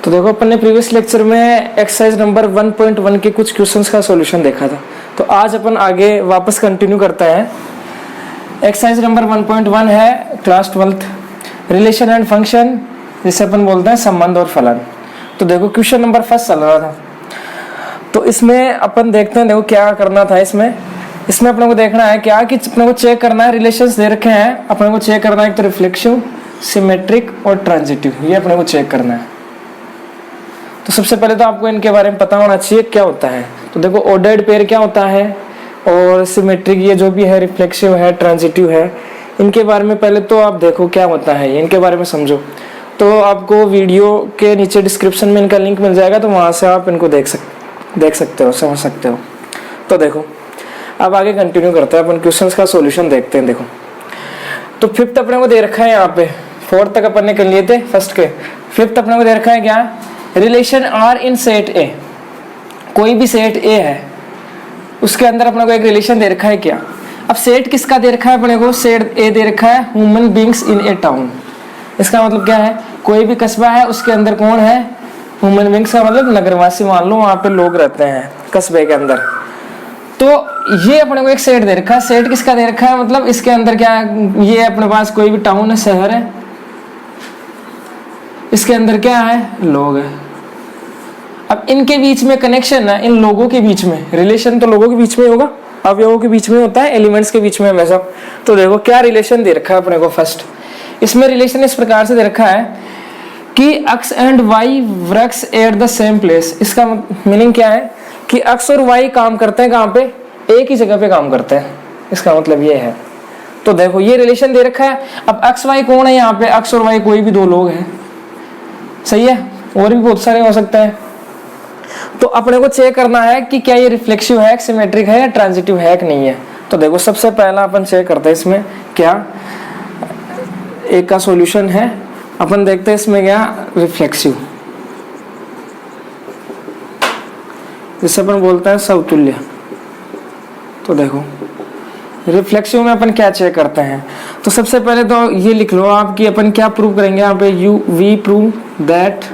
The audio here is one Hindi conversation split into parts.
तो देखो अपन ने प्रीवियस लेक्चर में एक्सरसाइज नंबर 1.1 के कुछ क्वेश्चंस का सॉल्यूशन देखा था। तो आज अपन आगे वापस कंटिन्यू करते हैं। एक्सरसाइज नंबर 1.1 है class 12th relation and function, जिसे अपन बोलते हैं संबंध और फलन। तो देखो क्वेश्चन नंबर फर्स्ट चल रहा था, तो इसमें अपन देखते हैं। देखो क्या करना था इसमें अपने को देखना है क्या कि अपने को चेक करना है, रिलेशंस दे रखे हैं, अपने को चेक करना है एक तो रिफ्लेक्सिव, सिमेट्रिक और ट्रांजिटिव, ये अपने को चेक करना है। तो सबसे पहले तो आपको इनके बारे में पता होना चाहिए क्या होता है। तो देखो ऑर्डर्ड पेयर क्या होता है और सिमेट्रिक ये जो भी है, रिफ्लेक्सिव है, ट्रांजिटिव है, इनके बारे में पहले तो आप देखो क्या होता है, इनके बारे में समझो। तो आपको वीडियो के नीचे डिस्क्रिप्शन में इनका लिंक मिल जाएगा, तो वहाँ से आप इनको देख सकते हो, समझ सकते हो। तो देखो अब आगे कंटिन्यू करते हैं, अपन क्वेश्चंस का सॉल्यूशन देखते हैं। देखो तो फिफ्थ अपने को दे रखा है, यहाँ पे फोर्थ तक अपन ने कर लिए थे फर्स्ट के, फिफ्थ अपने को दे रखा है क्या, relation R in set A. कोई भी सेट ए है उसके अंदर अपने को एक रिलेशन दे रखा है क्या। अब सेट किसका दे रखा है अपने को, सेट ए दे रखा है human beings in A town. इसका मतलब क्या है, कोई भी कस्बा है उसके अंदर कौन है, ह्यूमन बींग्स का मतलब नगरवासी, मान लो वहां पे लोग रहते हैं कस्बे के अंदर। तो ये अपने को एक सेट दे रखा है। सेट किसका दे रखा है, मतलब इसके अंदर क्या है, ये अपने पास कोई भी टाउन है, शहर है, इसके अंदर क्या है, लोग है। अब इनके बीच में कनेक्शन है, इन लोगों के बीच में रिलेशन तो लोगों के बीच में होगा, अवयवों के बीच में होता है, एलिमेंट्स के बीच में हमेशा। तो देखो क्या रिलेशन दे रखा है अपने को। फर्स्ट इसमें रिलेशन इस प्रकार से दे रखा है कि x and y works at the same place. इसका मीनिंग क्या है कि x और y काम करते हैं कहाँ पे, एक ही जगह पे काम करते हैं, इसका मतलब ये है। तो देखो ये रिलेशन दे रखा है। अब x y कौन है यहाँ पे, x और y कोई भी दो लोग हैं, सही है, और भी बहुत सारे हो सकते हैं। तो अपने को चेक करना है कि क्या ये रिफ्लेक्सिव है, सिमेट्रिक है या ट्रांजिटिव है कि नहीं है। तो देखो सबसे पहला अपन चेक करते हैं इसमें क्या, एक का सॉल्यूशन है, अपन देखते हैं इसमें क्या, रिफ्लेक्सिव, जिसे अपन बोलते हैं समतुल्य। तो देखो रिफ्लेक्सिव में अपन क्या चेक करते हैं, तो सबसे पहले तो ये लिख लो आप कि अपन क्या प्रूव करेंगे यहाँ पे, we prove that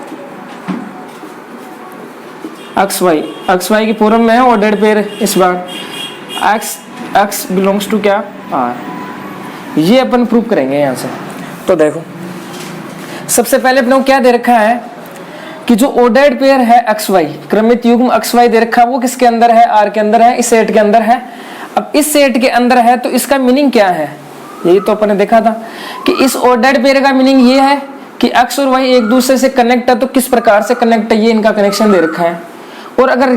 X Y की फॉर्म में है ऑर्डर्ड पेयर। इस बार एक्स बिलोंग्स टू क्या, आर, ये अपन प्रूव करेंगे यहाँ से। तो देखो सबसे पहले अपने को क्या दे रखा है कि जो ऑर्डर्ड पेयर है एक्स वाई, क्रमित युग्म एक्स वाई दे रखा है, वो किसके अंदर है, आर के अंदर है, इस सेट के अंदर है। अब इस सेट के अंदर है तो इसका मीनिंग क्या है, यही तो अपन ने देखा था कि इस ऑर्डर्ड पेयर का मीनिंग ये है कि एक्स और वाई एक दूसरे से कनेक्ट है। तो किस प्रकार से कनेक्ट है, ये इनका कनेक्शन दे रखा है। और अगर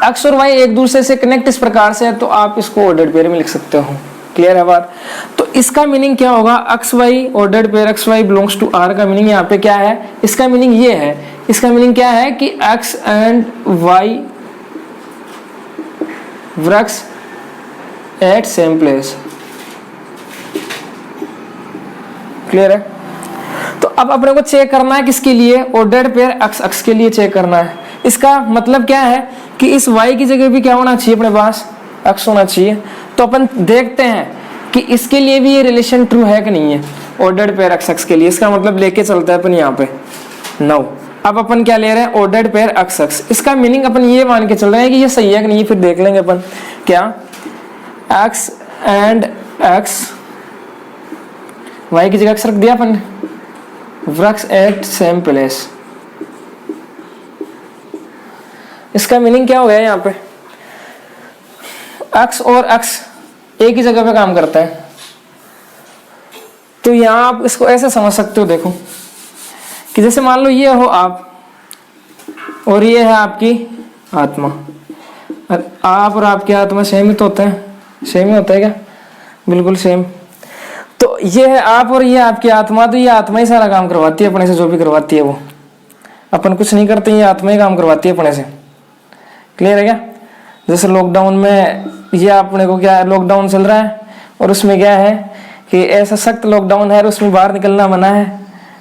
एक्स और वाई एक दूसरे से कनेक्ट इस प्रकार से है तो आप इसको ऑर्डर्ड पेयर में लिख सकते हो। क्लियर है बात। तो इसका मीनिंग क्या होगा, X Y ordered pair X Y belongs to R का मीनिंग यहाँ पे क्या है, इसका मीनिंग ये है, इसका मीनिंग क्या है कि X and Y works at same place. Clear है। तो अब अपने को चेक करना है किसके लिए, ऑर्डर्ड पेयर एक्स एक्स के लिए चेक करना है। इसका मतलब क्या है कि इस y की जगह भी क्या होना चाहिए, अपने पास x होना चाहिए। तो अपन देखते हैं कि इसके लिए भी ये रिलेशन ट्रू है कि नहीं है, ऑर्डर्ड पेयर एक्स एक्स के लिए। इसका मतलब लेके चलते हैं अपन यहाँ पे 9। अब अपन क्या ले रहे हैं, ऑर्डर्ड पेयर एक्स एक्स। इसका मीनिंग अपन ये मान के चल रहे हैं कि ये सही है कि नहीं, फिर देख लेंगे अपन क्या, x एंड x, y की जगह x रख दिया अपन, वर्क्स एट सेम प्लेस। इसका मीनिंग क्या हो गया, यहाँ पे x और x एक ही जगह पे काम करता है। तो यहाँ आप इसको ऐसे समझ सकते हो, देखो कि जैसे मान लो ये हो आप और ये है आपकी आत्मा, आप और आपकी आत्मा सेम ही तो होता है, सेम ही होता है क्या, बिल्कुल सेम। तो ये है आप और ये आपकी आत्मा, तो ये आत्मा ही सारा काम करवाती है अपने से, जो भी करवाती है वो, अपन कुछ नहीं करते, ये आत्मा ही काम करवाती है अपने से। क्लियर है क्या। जैसे लॉकडाउन में ये अपने को क्या है, लॉकडाउन चल रहा है और उसमें क्या है कि ऐसा सख्त लॉकडाउन है और उसमें बाहर निकलना मना है,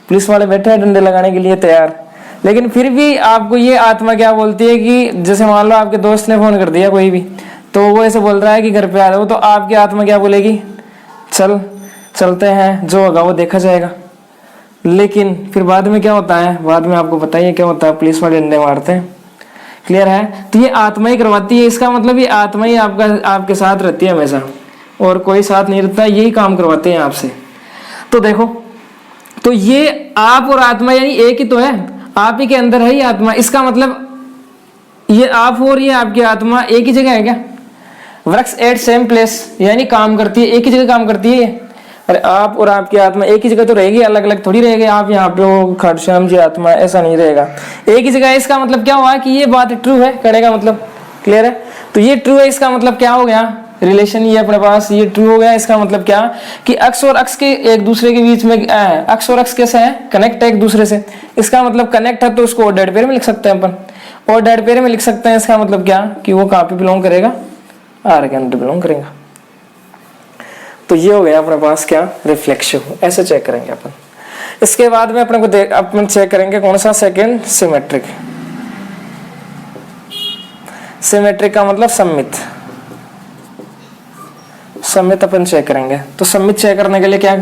पुलिस वाले बैठे हैं डंडे लगाने के लिए तैयार, लेकिन फिर भी आपको ये आत्मा क्या बोलती है कि जैसे मान लो आपके दोस्त ने फोन कर दिया कोई भी, तो वो ऐसे बोल रहा है कि घर पे आ रहे हो, तो आपकी आत्मा क्या बोलेगी, चलते हैं, जो होगा वो देखा जाएगा। लेकिन फिर बाद में क्या होता है, बाद में आपको पता ही है क्या होता है, पुलिस वाले डंडे मारते हैं। क्लियर है? तो ये आत्मा ही करवाती है, इसका मतलब ये आत्मा ही आपके साथ रहती है हमेशा, और कोई साथ नहीं रहता, यही काम करवाते हैं आपसे। तो देखो, तो ये आप और आत्मा यानी एक ही तो है, आप ही के अंदर है ये आत्मा। इसका मतलब ये आप और ये आपकी आत्मा एक ही जगह है क्या? वर्क्स एट सेम प्लेस, यानी काम करती है, एक ही जगह काम करती है। अरे आप और आपकी आत्मा एक ही जगह तो रहेगी, अलग अलग थोड़ी रहेगी। आप यहाँ पे हो, खड़श्याम जी आत्मा, ऐसा नहीं रहेगा, एक ही जगह है। इसका मतलब क्या हुआ कि ये बात ट्रू है, करने का मतलब। क्लियर है? तो ये ट्रू है, इसका मतलब क्या हो गया, रिलेशन ये अपने पास ये ट्रू हो गया। इसका मतलब क्या कि अक्स और अक्स के एक दूसरे के बीच में अक्स और अक्स कैसे है, कनेक्ट है एक दूसरे से। इसका मतलब कनेक्ट है तो उसको डेड पेयर में लिख सकते हैं अपन, और डेड पेयर में लिख सकते हैं। इसका मतलब क्या कि वो कहाँ पे बिलोंग करेगा, आर के अंदर बिलोंग करेगा। तो ये हो गया अपने पास क्या, रिफ्लेक्सिव। ऐसे चेक करेंगे अपन। इसके बाद में अपने को अपन चेक करेंगे कौन सा, सेकंड, सिमेट्रिक। सिमेट्रिक का मतलब सम्मित, सम्मित अपन चेक करेंगे। तो सम्मित चेक करने के लिए क्या,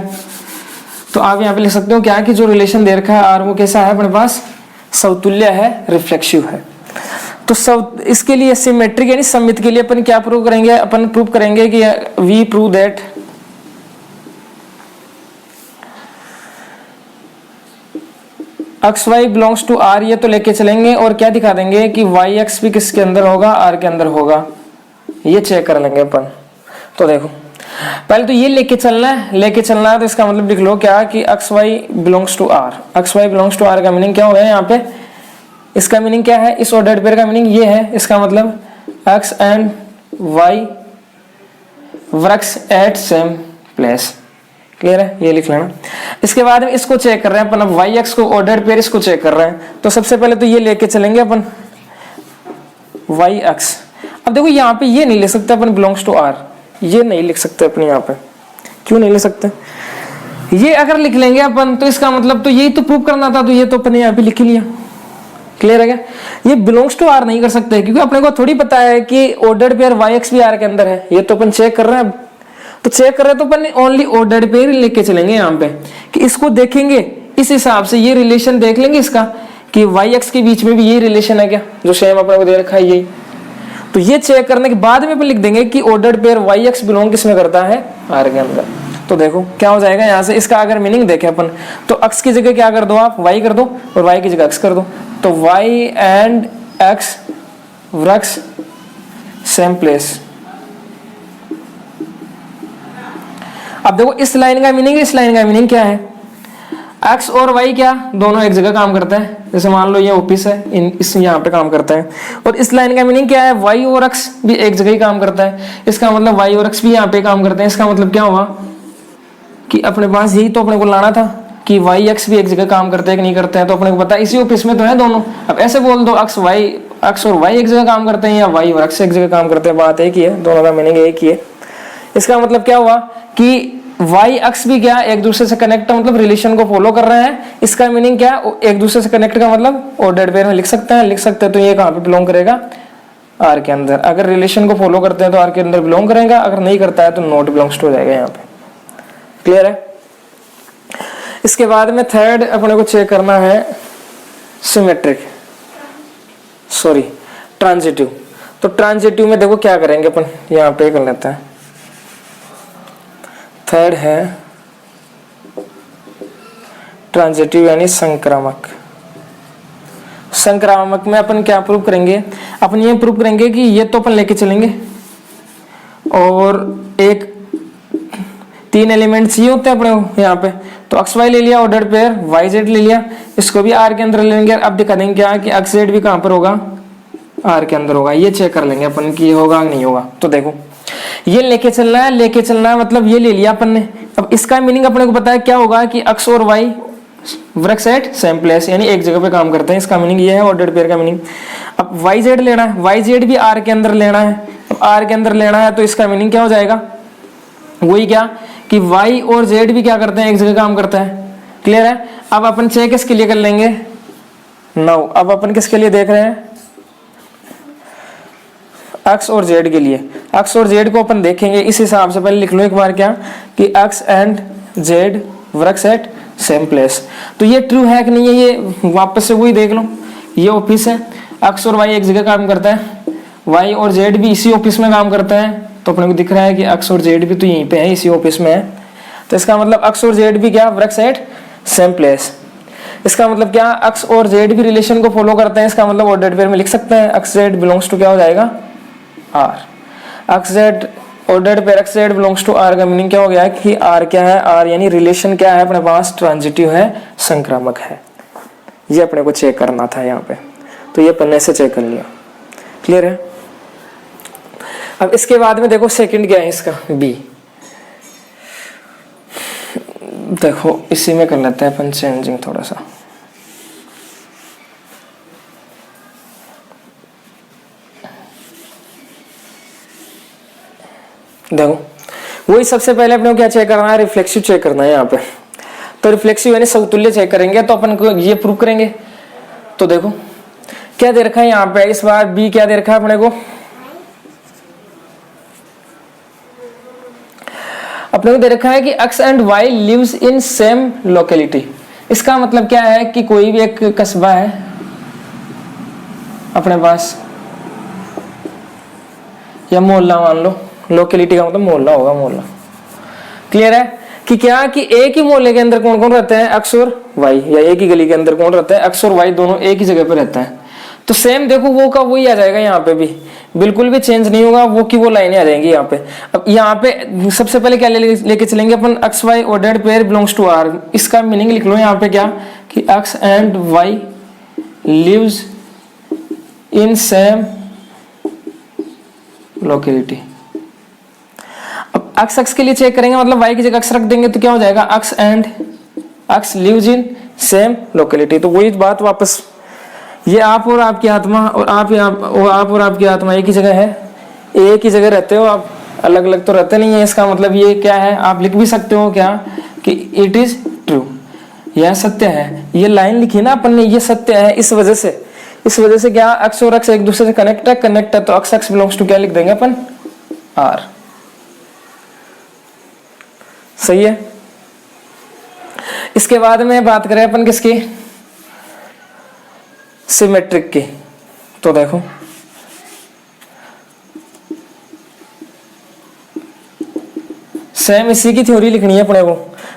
तो आप यहाँ पे लिख सकते हो क्या कि जो रिलेशन दे रखा है आर वो कैसा है अपने पास, समतुल्य है, रिफ्लेक्सिव है। तो इसके लिए सिमेट्रिक यानी सम्मित के लिए अपन क्या प्रूव करेंगे, अपन प्रूव करेंगे कि we prove that X Y belongs to R, ये तो लेके चलेंगे, और क्या दिखा देंगे कि वाई एक्स भी किसके अंदर होगा, आर के अंदर होगा। ये चेक कर लेंगे अपन। तो देखो, पहले तो ये लेके चलना है, लेके चलना है तो इसका मतलब लिख लो क्या कि X Y belongs to R. X Y belongs to R का मीनिंग क्या हो गया यहाँ पे, इसका मीनिंग क्या है, इस ऑर्डर्ड पेयर का मीनिंग ये है। इसका मतलब X and Y works at same place. Clear है? ये लिख लेना। इसके बाद में इसको चेक कर रहे हैं अपन, अब वाई एक्स को ऑर्डर्ड पेयर इसको चेक कर रहे हैं। तो सबसे पहले तो ये लेके चलेंगे अपन वाई एक्स। अब देखो यहाँ पे ये नहीं ले सकते अपन बिलोंग्स टू आर, ये नहीं लिख सकते अपन यहाँ पे। क्यों नहीं ले सकते? ये अगर लिख लेंगे अपन तो इसका मतलब तो यही तो प्रूव करना था, तो ये तो अपन यहाँ पे लिख ही लिया। क्लियर है क्या? ये बिलोंग्स टू आर नहीं कर सकते क्योंकि अपने को थोड़ी पता है कि ऑर्डर्ड पेयर वाई एक्स भी आर के अंदर है। ये तो अपन चेक कर रहे हैं। तो चेक कर रहे हैं तो अपन ओनली ऑर्डर्ड पेयर लेके चलेंगे यहाँ पे, कि इसको देखेंगे इस हिसाब से, ये रिलेशन देख लेंगे इसका कि वाई एक्स के बीच में भी ये रिलेशन है क्या, जो सेम अपने को दे रखा है यही। तो ये चेक करने के बाद में अपन लिख देंगे कि ordered pair Y X belong किसमें करता है, आर के अंदर। तो देखो क्या हो जाएगा यहाँ से, इसका अगर मीनिंग देखें अपन तो एक्स की जगह क्या कर दो आप, वाई कर दो, और वाई की जगह एक्स कर दो। तो Y and X works same place. अब देखो इस लाइन का मीनिंग, इस लाइन का मीनिंग क्या है, एक्स और वाई क्या दोनों एक जगह काम करते हैं। जैसे मान लो ये ऑफिस है, इस यहाँ पे काम करते हैं। और इस लाइन का मीनिंग क्या है, वाई और एक्स भी एक जगह ही काम करता है। इसका मतलब वाई और एक्स भी यहाँ पे काम करते हैं। इसका मतलब क्या हुआ कि अपने पास यही तो अपने को लाना था कि वाई एक्स भी एक जगह काम करते हैं कि नहीं करते हैं। तो अपने को पता है इसी ऑफिस में तो है दोनों। अब ऐसे बोल दो एक्स और वाई एक जगह काम करते हैं या वाई और एक्स एक जगह काम करते हैं, बात एक ही है, दोनों का मीनिंग एक ही है। इसका मतलब क्या हुआ कि वाई एक्स भी क्या एक दूसरे से कनेक्ट, मतलब रिलेशन को फॉलो कर रहे हैं। इसका मीनिंग क्या, एक दूसरे से कनेक्ट का मतलब ऑर्डर्ड पेयर में लिख सकते हैं। तो ये कहाँ पे बिलोंग करेगा, आर के अंदर। अगर रिलेशन को फॉलो करते हैं तो आर के अंदर बिलोंग करेगा, अगर नहीं करता है तो नॉट बिलोंग्स टू हो जाएगा यहाँ पे। क्लियर है? इसके बाद में थर्ड अपने को चेक करना है सिमेट्रिक, सॉरी ट्रांजिटिव। तो ट्रांजिटिव में देखो क्या करेंगे अपन, यहाँ पे कर लेते हैं। थर्ड है ट्रांजिटिव यानी संक्रामक। संक्रामक में अपन क्या प्रूव करेंगे, अपन ये प्रूव करेंगे कि ये तो अपन लेके चलेंगे और एक तीन एलिमेंट्स ये होते हैं अपने को यहाँ पे। तो एक्स वाई ले लिया ऑर्डर्ड पेयर, वाई जेड ले लिया, इसको भी आर के अंदर ले लेंगे। अब दिखा देंगे क्या कि एक्स जेड भी कहाँ पर होगा, आर के अंदर होगा। ये चेक कर लेंगे अपन कि ये होगा नहीं होगा। तो देखो ये लेके चलना है, लेके चलना है मतलब ये ले लिया अपन ने। अब इसका मीनिंग अपने को पता है क्या होगा कि एक्स और Y works at same place, यानी एक जगह पे काम करते हैं। इसका मीनिंग ये है ऑर्डर्ड पेयर का मीनिंग। अब वाई जेड लेना है, वाई जेड भी आर के अंदर लेना है। अब आर के अंदर लेना है तो इसका मीनिंग क्या हो जाएगा, वही क्या कि वाई और जेड भी क्या करते हैं, एक जगह काम करता है। क्लियर है? अब अपन चेक किसके लिए कर लेंगे, नाउ अब अपन किसके लिए देख रहे हैं, एक्स और जेड के लिए। एक्स और जेड को अपन देखेंगे इस हिसाब से, पहले लिख लो एक बार क्या कि X and Z works at same place. तो ये ट्रू है कि नहीं है, ये वापस से वही देख लो। ये ऑफिस है, एक्स और वाई एक जगह काम करता है, वाई और जेड भी इसी ऑफिस में काम करते हैं। तो अपने को दिख रहा है कि एक्स और जेड भी तो यहीं पे है, इसी ऑफिस में है। तो इसका मतलब एक्स और जेड भी क्या वर्क्स एट सेम प्लेस। इसका मतलब क्या, एक्स और जेड भी रिलेशन को फॉलो करते हैं। इसका मतलब ऑर्डर्ड पेयर में लिख सकते हैं एक्स जेड बिलोंग्स टू क्या हो जाएगा R. X Z ordered pair X Z belongs to R का मीनिंग क्या हो गया कि आर क्या है, आर यानी रिलेशन क्या है अपने पास, ट्रांजिटिव है, संक्रामक है। ये अपने को चेक करना था यहाँ पे, तो ये पन्ने से चेक कर लिया। क्लियर है। अब इसके बाद में देखो सेकंड क्या है इसका, बी। देखो इसी में कर लेते हैं अपन चेंजिंग थोड़ा सा। देखो वही सबसे पहले अपने को क्या चेक करना है, रिफ्लेक्सिव चेक करना है यहाँ पे। तो रिफ्लेक्सिव यानी समतुल्य चेक करेंगे, तो अपन को ये प्रूव करेंगे। तो देखो क्या दे रखा है यहाँ पे, इस बार बी क्या दे रखा है अपने को, अपने को दे रखा है कि x and y lives in same locality. इसका मतलब क्या है कि कोई भी एक कस्बा है अपने पास, या मोहल्ला मान लो, लोकेलिटी का मतलब मोहल्ला होगा, मोहल्ला। क्लियर है कि क्या कि एक ही मोहल्ले के अंदर कौन कौन रहते हैं, x और y, या एक ही गली के अंदर कौन रहता है, x और y दोनों एक ही जगह पे रहता है। तो सेम देखो वो का वही आ जाएगा, यहाँ पे भी बिल्कुल भी चेंज नहीं होगा, वो की वो लाइनें आ जाएंगी यहाँ पे। अब यहाँ पे सबसे पहले क्या लेके चलेंगे अपन, X Y ordered pair belongs to R. इसका मीनिंग लिख लो यहाँ पे क्या कि X and Y lives in same locality. अब एक्स एक्स के लिए चेक करेंगे, मतलब वाई की जगह एक्स रख देंगे तो क्या हो जाएगा, X and X lives in same locality. तो वही बात वापस, ये आप और आपकी आत्मा और आप और आपकी आत्मा एक ही जगह है, एक ही जगह रहते हो आप, अलग अलग तो रहते नहीं है। इसका मतलब ये क्या है, आप लिख भी सकते हो क्या कि इट इज ट्रू, यह सत्य है। ये लाइन लिखी ना अपन ने, ये सत्य है इस वजह से क्या, एक्स और एक्स एक दूसरे से कनेक्ट है, तो एक्स एक्स बिलोंग्स टू क्या लिख देंगे अपन, आर। सही है। इसके बाद में बात करें अपन किसकी, सिमेट्रिक की। तो देखो सेम इसी की थ्योरी लिखनी है अपने को,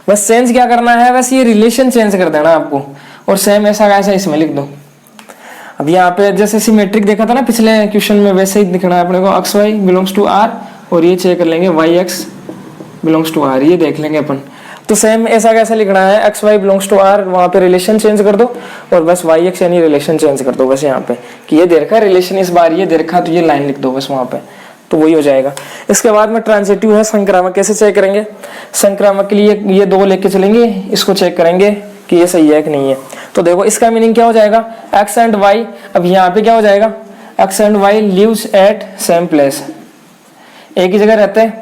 बस चेंज क्या करना है, बस ये रिलेशन चेंज कर देना आपको, और सेम ऐसा कैसा इसमें लिख दो। अब यहाँ पे जैसे सिमेट्रिक देखा था ना पिछले क्वेश्चन में, वैसे ही दिखना है अपने को, X Y belongs to R, और ये चेक कर लेंगे Y X belongs to R, ये देख लेंगे अपन। तो सेम ऐसा कैसे लिखना है, X Y belongs to R, वहां पे रिलेशन चेंज कर दो, और बस वाई एक्स यानी रिलेशन चेंज कर दो बस यहाँ पे, कि ये दे रखा है रिलेशन, इस बार ये दे रखा, तो ये लाइन लिख दो बस वहां पे, तो वही हो जाएगा। इसके बाद में ट्रांजिटिव है संक्रामक, कैसे चेक करेंगे, संक्रामक के लिए ये दो लेके चलेंगे, इसको चेक करेंगे कि ये सही है कि नहीं है। तो देखो इसका मीनिंग क्या हो जाएगा, एक्स एंड वाई, अब यहाँ पे क्या हो जाएगा, X and Y lives at same place, एक ही जगह रहते हैं,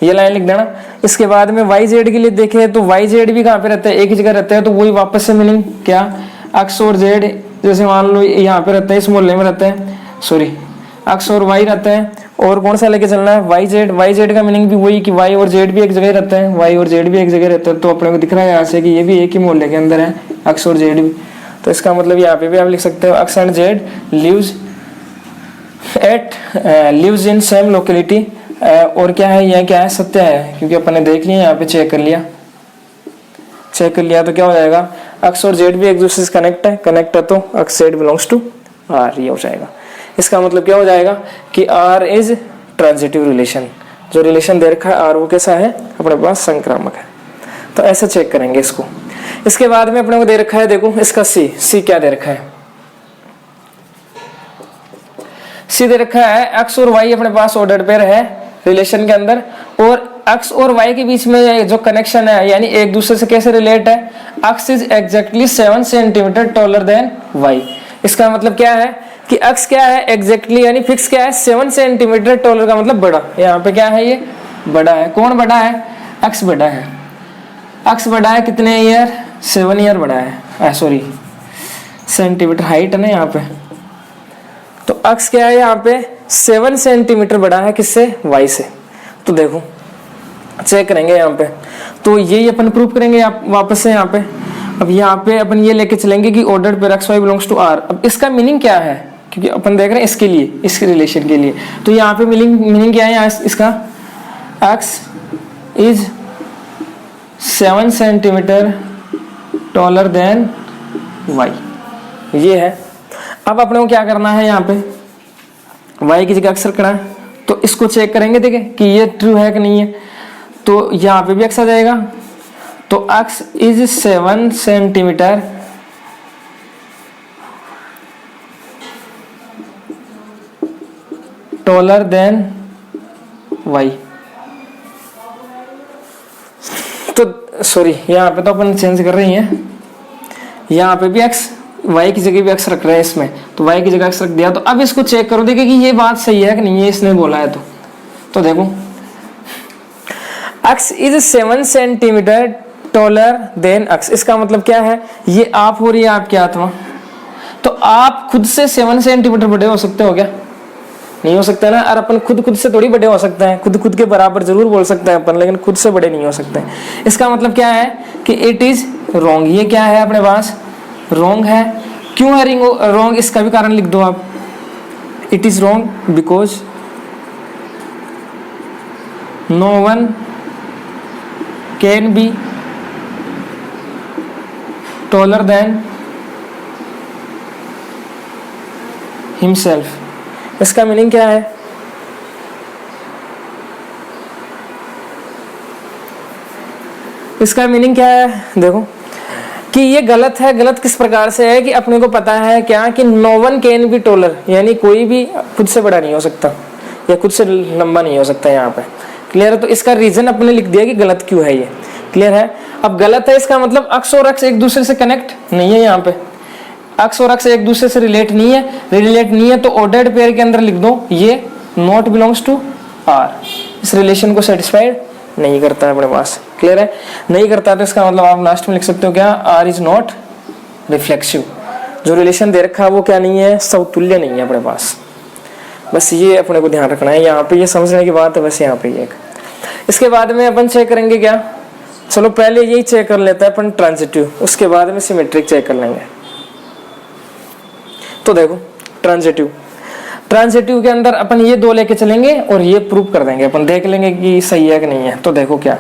ये लाइन लिख देना। इसके बाद में वाई जेड के लिए देखे तो वाई जेड भी कहाँ पे रहते हैं, एक ही जगह रहते हैं, तो वही वापस से मीनिंग क्या, एक्स और जेड जैसे मान लो यहाँ पे रहते हैं, इस मोहल्ले में रहते हैं, सॉरी एक्स और वाई रहते हैं, और कौन सा लेके चलना है, वाई जेड का मीनिंग भी वही कि वाई और जेड भी एक जगह रहते हैं, वाई और जेड भी एक जगह रहते हैं। तो अपने को दिख रहा है यहाँ से कि ये भी एक ही मोहल्ले के अंदर है, एक्स और जेड भी। तो इसका मतलब यहाँ पे भी आप लिख सकते हो X and Z lives in same locality, और क्या है, यह क्या है, सत्य है, क्योंकि अपन ने देख लिया यहाँ पे, चेक कर लिया, तो क्या हो जाएगा, एक्स और जेड भी एक दूसरे से कनेक्ट है, तो X Z belongs to R, ये हो जाएगा। इसका मतलब क्या हो जाएगा कि आर इज ट्रांजिटिव रिलेशन, जो रिलेशन दे रखा है आर वो कैसा है, अपने पास संक्रामक है। तो ऐसे चेक करेंगे इसको। इसके बाद में अपने को दे रखा है, देखो इसका सी क्या दे रखा है, सी दे रखा है एक्स और वाई अपने पास ऑर्डर्ड पेयर है रिलेशन के अंदर, और एक्स और वाई के बीच में जो कनेक्शन है, यानी एक दूसरे से कैसे रिलेट है, X is exactly 7 centimetre taller than Y. इसका मतलब क्या है कि एक्स क्या है एग्जैक्टली यानी फिक्स क्या है, 7 सेंटीमीटर टॉलर का मतलब बड़ा, यहाँ पे क्या है, ये बड़ा है। कौन बड़ा है, एक्स बड़ा है, एक्स बड़ा है कितने ईयर, 7 ईयर बड़ा है, सॉरी सेंटीमीटर हाइट है ना यहाँ पे, तो एक्स क्या है यहाँ पे 7 सेंटीमीटर बड़ा है, किससे, वाई से। तो देखो चेक करेंगे यहाँ पे, तो यही अपन प्रूव करेंगे आप वापस से यहाँ पे। अब यहाँ पे अपन ये लेके चलेंगे कि ordered pair X Y belongs to R. अब इसका मीनिंग क्या है, क्योंकि अपन देख रहे हैं इसके लिए, इसके रिलेशन के लिए, तो यहाँ पे मीनिंग क्या है इसका, X is 7 centimetre taller than Y, ये है। अब अपने को क्या करना है, यहाँ पे वाई की जगह एक्स रखना है, तो इसको चेक करेंगे देखें कि ये ट्रू है कि नहीं है। तो यहाँ पे भी एक्स आ जाएगा, तो X is 7 centimetre taller than Y. तो सॉरी, यहाँ पे तो अपन चेंज कर रही हैं, यहाँ पे भी एक्स, वाई की जगह भी एक्स रख रहे हैं इसमें, तो वाई की जगह एक्स रख दिया। तो अब इसको चेक करो देखिए कि ये बात सही है कि नहीं है, इसने बोला है तो देखो x is 7 centimetre taller than x, इसका मतलब क्या है, ये आप हो रही है आपकी आत्मा, तो आप खुद से 7 सेंटीमीटर बड़े हो सकते हो क्या, नहीं हो सकता ना। और अपन खुद से थोड़ी बड़े हो सकते हैं, खुद के बराबर जरूर बोल सकते हैं अपन, लेकिन खुद से बड़े नहीं हो सकते। इसका मतलब क्या है कि इट इज रॉन्ग, ये क्या है अपने पास, रॉन्ग है। क्यों है रॉन्ग, इसका भी कारण लिख दो आप, it is wrong because no one can be taller than himself. इसका मीनिंग क्या है, इसका मीनिंग क्या है, देखो कि ये गलत है। गलत किस प्रकार से है कि अपने को पता है क्या कि no one can be taller, यानी कोई भी खुद से बड़ा नहीं हो सकता या खुद से लंबा नहीं हो सकता। यहाँ पे क्लियर है, तो इसका रीजन अपने लिख दिया कि गलत क्यों है ये, क्लियर है। अब गलत है इसका मतलब एक्स और एक्स एक दूसरे से कनेक्ट नहीं है, यहाँ पे एक्स और एक्स एक दूसरे से रिलेट नहीं है, तो ऑर्डर्ड पेयर के अंदर लिख दो ये नॉट बिलोंग्स टू आर, इस रिलेशन को सेटिस्फाइड नहीं करता है अपने पास, क्लियर है, नहीं करता। तो इसका मतलब आप लास्ट में लिख सकते हो क्या, आर इज नॉट रिफ्लेक्सिव, जो रिलेशन दे रखा है वो क्या नहीं है, समतुल्य नहीं है अपने पास। बस ये अपने को ध्यान रखना है, यहाँ पे ये समझने की बात है बस यहाँ पे एक। इसके बाद में अपन चेक करेंगे क्या, चलो पहले यही चेक कर लेते हैं अपन ट्रांजिटिव, उसके बाद में सिमेट्रिक चेक कर लेंगे। तो देखो ट्रांजिटिव के अंदर अपन ये दो लेके चलेंगे और ये प्रूव कर देंगे, अपन देख लेंगे कि सही है कि नहीं है। तो देखो क्या,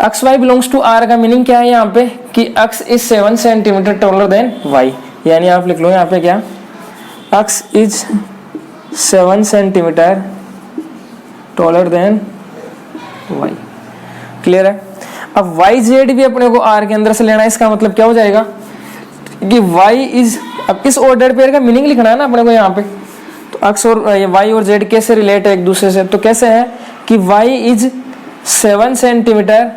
X Y belongs to R का मीनिंग क्या है यहाँ पे कि X is 7 centimetre taller than Y, यानी आप लिख लो यहाँ पे क्या, X is 7 centimetre taller than Y, clear है। अब वाई जेड भी अपने को आर के अंदर से लेना है, इसका मतलब क्या हो जाएगा कि वाई इज, अब इस ऑर्डर पेयर का मीनिंग लिखना है ना अपने को यहाँ पे, तो एक्स और वाई और जेड कैसे रिलेट है एक दूसरे से, तो कैसे है कि Y is 7 centimetre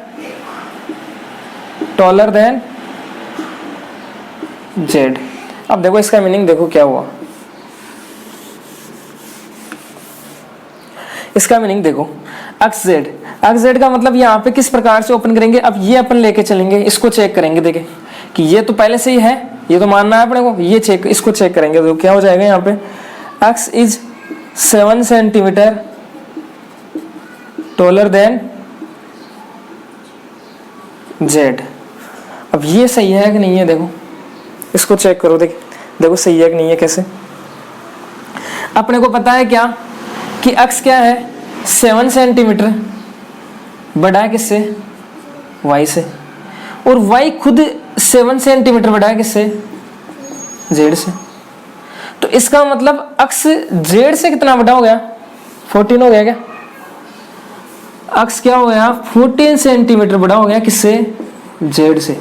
taller than Z. अब देखो इसका मीनिंग देखो क्या हुआ, इसका मीनिंग देखो एक्स जेड का मतलब यहाँ पे किस प्रकार से ओपन करेंगे, अब ये अपन लेके चलेंगे, इसको चेक करेंगे, देखें कि ये तो पहले से ही है, ये तो मानना है अपने को, ये चेक, इसको चेक करेंगे तो क्या हो जाएगा यहाँ पे, x is 7 centimetre taller than Z. अब ये सही है कि नहीं है, देखो इसको चेक करो, देखो सही है कि नहीं है। कैसे, अपने को पता है क्या कि एक्स क्या है 7 सेंटीमीटर बड़ा है किससे, वाई से, और वाई खुद 7 सेंटीमीटर बड़ा है किससे, जेड से। तो इसका मतलब एक्स जेड से कितना बड़ा हो गया, 14 हो गया क्या, एक्स क्या हो गया 14 सेंटीमीटर बड़ा हो गया किससे, जेड से।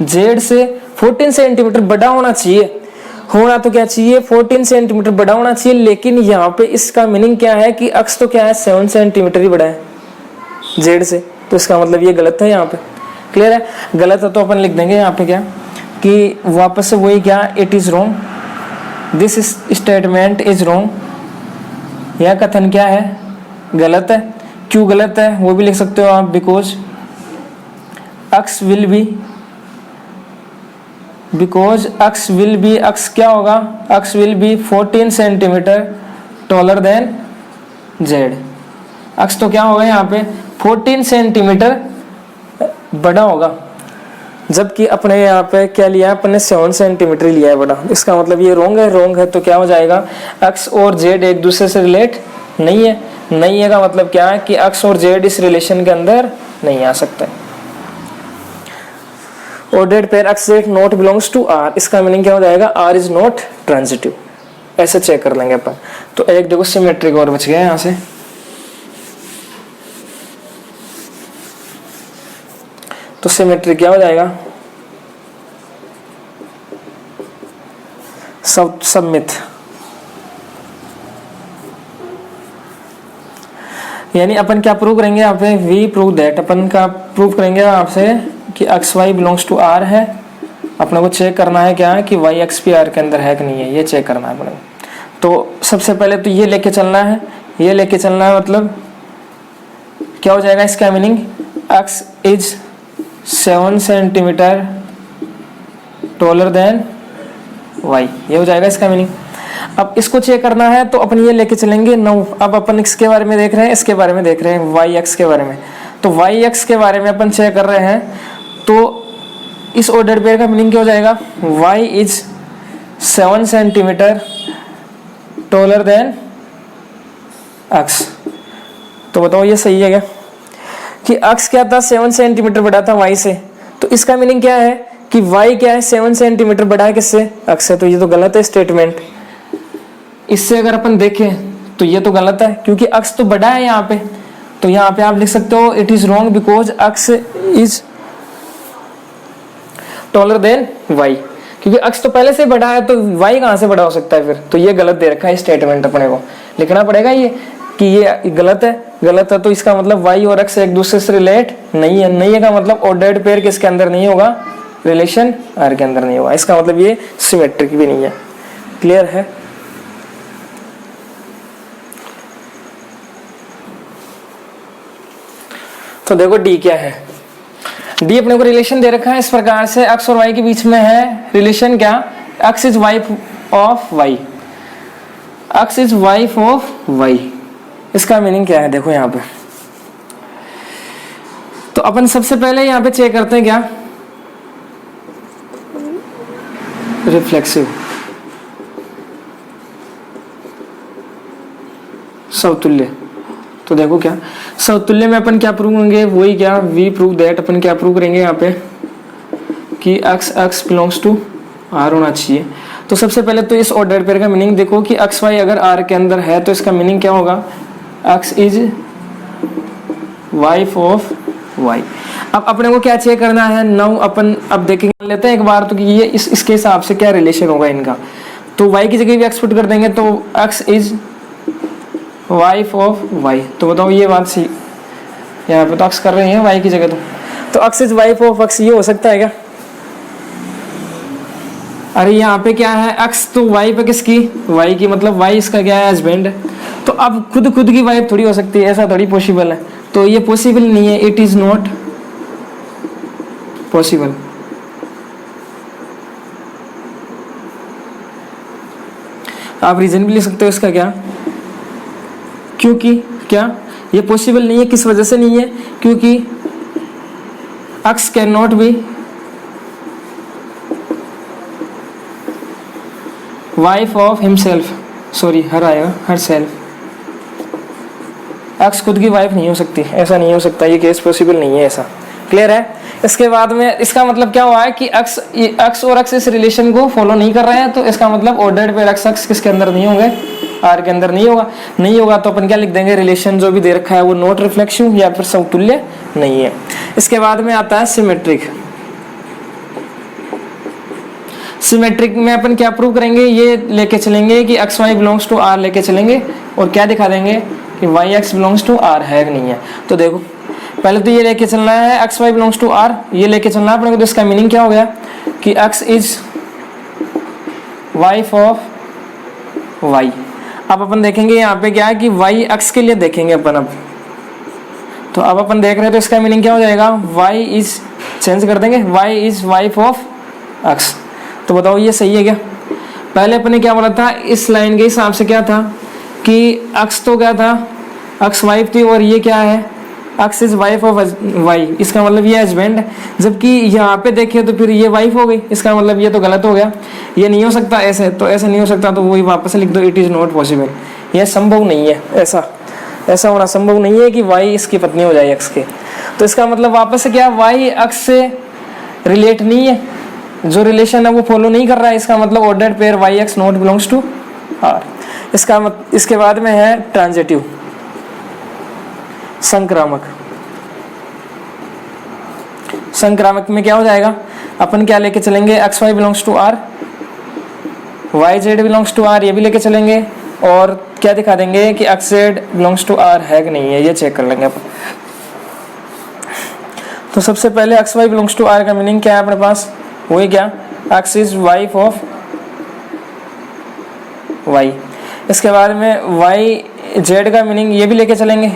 जेड से 14 सेंटीमीटर बड़ा होना चाहिए, होना तो क्या चाहिए 14 सेंटीमीटर बड़ा होना चाहिए, लेकिन यहाँ पे इसका मीनिंग क्या है कि एक्स तो क्या है 7 सेंटीमीटर ही बड़ा है जेड से, तो इसका मतलब ये गलत है यहाँ पे, क्लियर है। गलत है तो अपन लिख देंगे यहाँ पे क्या कि वापस से वही क्या, it is wrong, this statement is wrong, यह कथन क्या है, गलत है। क्यों गलत है वो भी लिख सकते हो आप, because X will be, because X will be, X क्या होगा, X will be 14 centimetre taller than Z, X तो क्या होगा यहाँ पे 14 सेंटीमीटर बड़ा होगा, जबकि अपने यहाँ पे क्या लिया है, अपने ने 7 सेंटीमीटर लिया है बड़ा। इसका मतलब ये रॉन्ग है तो क्या हो जाएगा, एक्स और जेड एक दूसरे से रिलेट नहीं है। नहीं है का मतलब क्या है कि एक्स और जेड इस रिलेशन के अंदर नहीं आ सकता है। Ordered pair X Z not belongs to R, इसका मीनिंग क्या हो जाएगा, आर इज नॉट ट्रांजिटिव। ऐसे चेक कर लेंगे अपन। तो एक देखो सिमेट्रिक और बच गया यहाँ से। तो सिमेट्रिक क्या हो जाएगा, सबमिट, यानी अपन क्या प्रूव करेंगे यहाँ पे, वी प्रूव दैट, अपन का प्रूव करेंगे आपसे कि X Y belongs to R है। अपने को चेक करना है क्या है कि वाई एक्स पी आर के अंदर है कि नहीं है, ये चेक करना है अपने को। तो सबसे पहले तो ये लेके चलना है, ये लेके चलना है, मतलब क्या हो जाएगा इसका meaning, X is 7 centimetre taller than Y, ये हो जाएगा इसका मीनिंग। अब इसको चेक करना है तो अपन ये लेके चलेंगे 9। अब अपन इसके बारे में देख रहे हैं, इसके बारे में देख रहे हैं, वाई एक्स के बारे में। तो वाई एक्स के बारे में अपन चेक कर रहे हैं, तो इस ऑर्डर पेयर का मीनिंग क्या हो जाएगा, Y is 7 centimetre taller than X. तो बताओ ये सही है क्या, कि एक्स क्या था, 7 सेंटीमीटर बड़ा था वाई से। तो इसका मीनिंग क्या है कि वाई क्या है, 7 सेंटीमीटर बड़ा है किससे, एक्स से। तो ये तो गलत है स्टेटमेंट। इससे अगर अपन देखें तो ये तो गलत है, क्योंकि एक्स तो बड़ा है यहाँ पे। तो यहाँ पे आप लिख सकते हो it is wrong because X is taller than Y, क्योंकि एक्स तो पहले से बड़ा है, तो वाई कहाँ से बड़ा हो सकता है फिर। तो ये गलत दे रखा है स्टेटमेंट, अपने को लिखना पड़ेगा ये कि ये गलत है। तो इसका मतलब वाई और एक्स एक दूसरे से रिलेट नहीं है। नहीं है का मतलब ऑर्डर्ड पेयर किसके अंदर नहीं होगा, रिलेशन आर के अंदर नहीं होगा। इसका मतलब ये सिमेट्रिक भी नहीं है। क्लियर है। तो देखो डी क्या है, डी अपने को रिलेशन दे रखा है इस प्रकार से, एक्स और वाई के बीच में है रिलेशन क्या, X is wife of Y, X is wife of Y. इसका मीनिंग क्या है देखो यहाँ पे। तो अपन सबसे पहले यहाँ पे चेक करते हैं क्या, रिफ्लेक्सिव, समतुल्य। तो देखो क्या समतुल्य में अपन क्या प्रूव करेंगे, वही क्या, वी प्रूव दैट। अपन क्या प्रूव करेंगे यहाँ पे कि x बिलोंग्स टू r होना चाहिए। तो सबसे पहले तो इस ऑर्डर पेयर का मीनिंग देखो कि x y अगर r के अंदर है तो इसका मीनिंग क्या होगा, x is wife of y। अब अपने को क्या चेक करना है, नाउ अपन अब देखेंगे लेते हैं एक बार तो कि ये इसके हिसाब से क्या रिलेशन होगा इनका। तो y की जगह भी x पुट कर देंगे, तो x is wife of Y. तो बताओ ये बात सी, यहाँ पे तो एक्स कर रहे हैं वाई की जगह। तो X is wife of x, ये हो सकता है क्या। अरे यहाँ पे क्या है, एक्स तो वाई पे किसकी, वाई की, मतलब वाई इसका क्या है, हस्बैंड है। तो अब खुद की वाइफ थोड़ी हो सकती है, ऐसा थोड़ी पॉसिबल है। तो ये पॉसिबल नहीं है, इट इज नॉट पॉसिबल। आप रीजन भी लिख सकते हो इसका क्या, क्योंकि क्या ये पॉसिबल नहीं है, किस वजह से नहीं है, क्योंकि X can not be wife of himself, sorry her आएगा, हर सेल्फ। एक्स खुद की वाइफ नहीं हो सकती, ऐसा नहीं हो सकता, ये केस पॉसिबल नहीं है ऐसा। क्लियर है। इसके बाद में इसका मतलब क्या हुआ है कि एक्स और एक्स इस रिलेशन को फॉलो नहीं कर रहे हैं। तो इसका मतलब ऑर्डर्ड पेयर एक्स किसके अंदर नहीं होंगे, आर के अंदर नहीं होगा। तो अपन क्या लिख देंगे, रिलेशन जो भी दे रखा है वो नॉट रिफ्लेक्सिव या फिर समतुल्य नहीं है। इसके बाद में आता है सिमेट्रिक। सिमेट्रिक में अपन क्या प्रूव करेंगे, ये लेके चलेंगे कि X Y belongs to R लेके चलेंगे और क्या दिखा देंगे कि Y X belongs to R है कि नहीं है। तो देखो पहले तो ये लेके चलना है X Y belongs to R, ये लेके चलना है अपने को। तो इसका मीनिंग क्या हो गया कि X is wife of Y. अब अपन देखेंगे यहाँ पे क्या है कि वाई एक्स के लिए देखेंगे अपन। अब तो अब अपन देख रहे हैं तो इसका मीनिंग क्या हो जाएगा, वाई इज, चेंज कर देंगे, Y is wife of X. तो बताओ ये सही है क्या। पहले अपन ने क्या बोला था, इस लाइन के हिसाब से क्या था कि एक्स तो क्या था, अक्स वाइफ थी और ये क्या है, अक्स इज वाइफ ऑफ वाई, इसका मतलब ये हस्बैंड है। जबकि यहाँ पे देखे तो फिर ये वाइफ हो गई, इसका मतलब ये तो गलत हो गया, ये नहीं हो सकता ऐसे, तो ऐसे नहीं हो सकता, तो वही वापस लिख दो, इट इज नॉट पॉसिबल, यह संभव नहीं है, ऐसा होना संभव नहीं है कि वाई इसकी पत्नी हो जाए एक्स के। तो इसका मतलब वापस से क्या, वाई एक्स से रिलेट नहीं है, जो रिलेशन है वो फॉलो नहीं कर रहा है, इसका मतलब ordered pair Y X not belongs to R. इसके बाद में है ट्रांजिटिव, संक्रामक। संक्रामक में क्या हो जाएगा, अपन क्या लेके चलेंगे, X Y belongs to R, Y Z belongs to R, ये भी लेके चलेंगे, और क्या दिखा देंगे कि X Z belongs to R है कि नहीं है, ये चेक कर लेंगे अपन। तो सबसे पहले X Y belongs to R का मीनिंग क्या है अपने पास, वही क्या, X is wife of Y. इसके बाद में वाई जेड का मीनिंग ये भी लेके चलेंगे,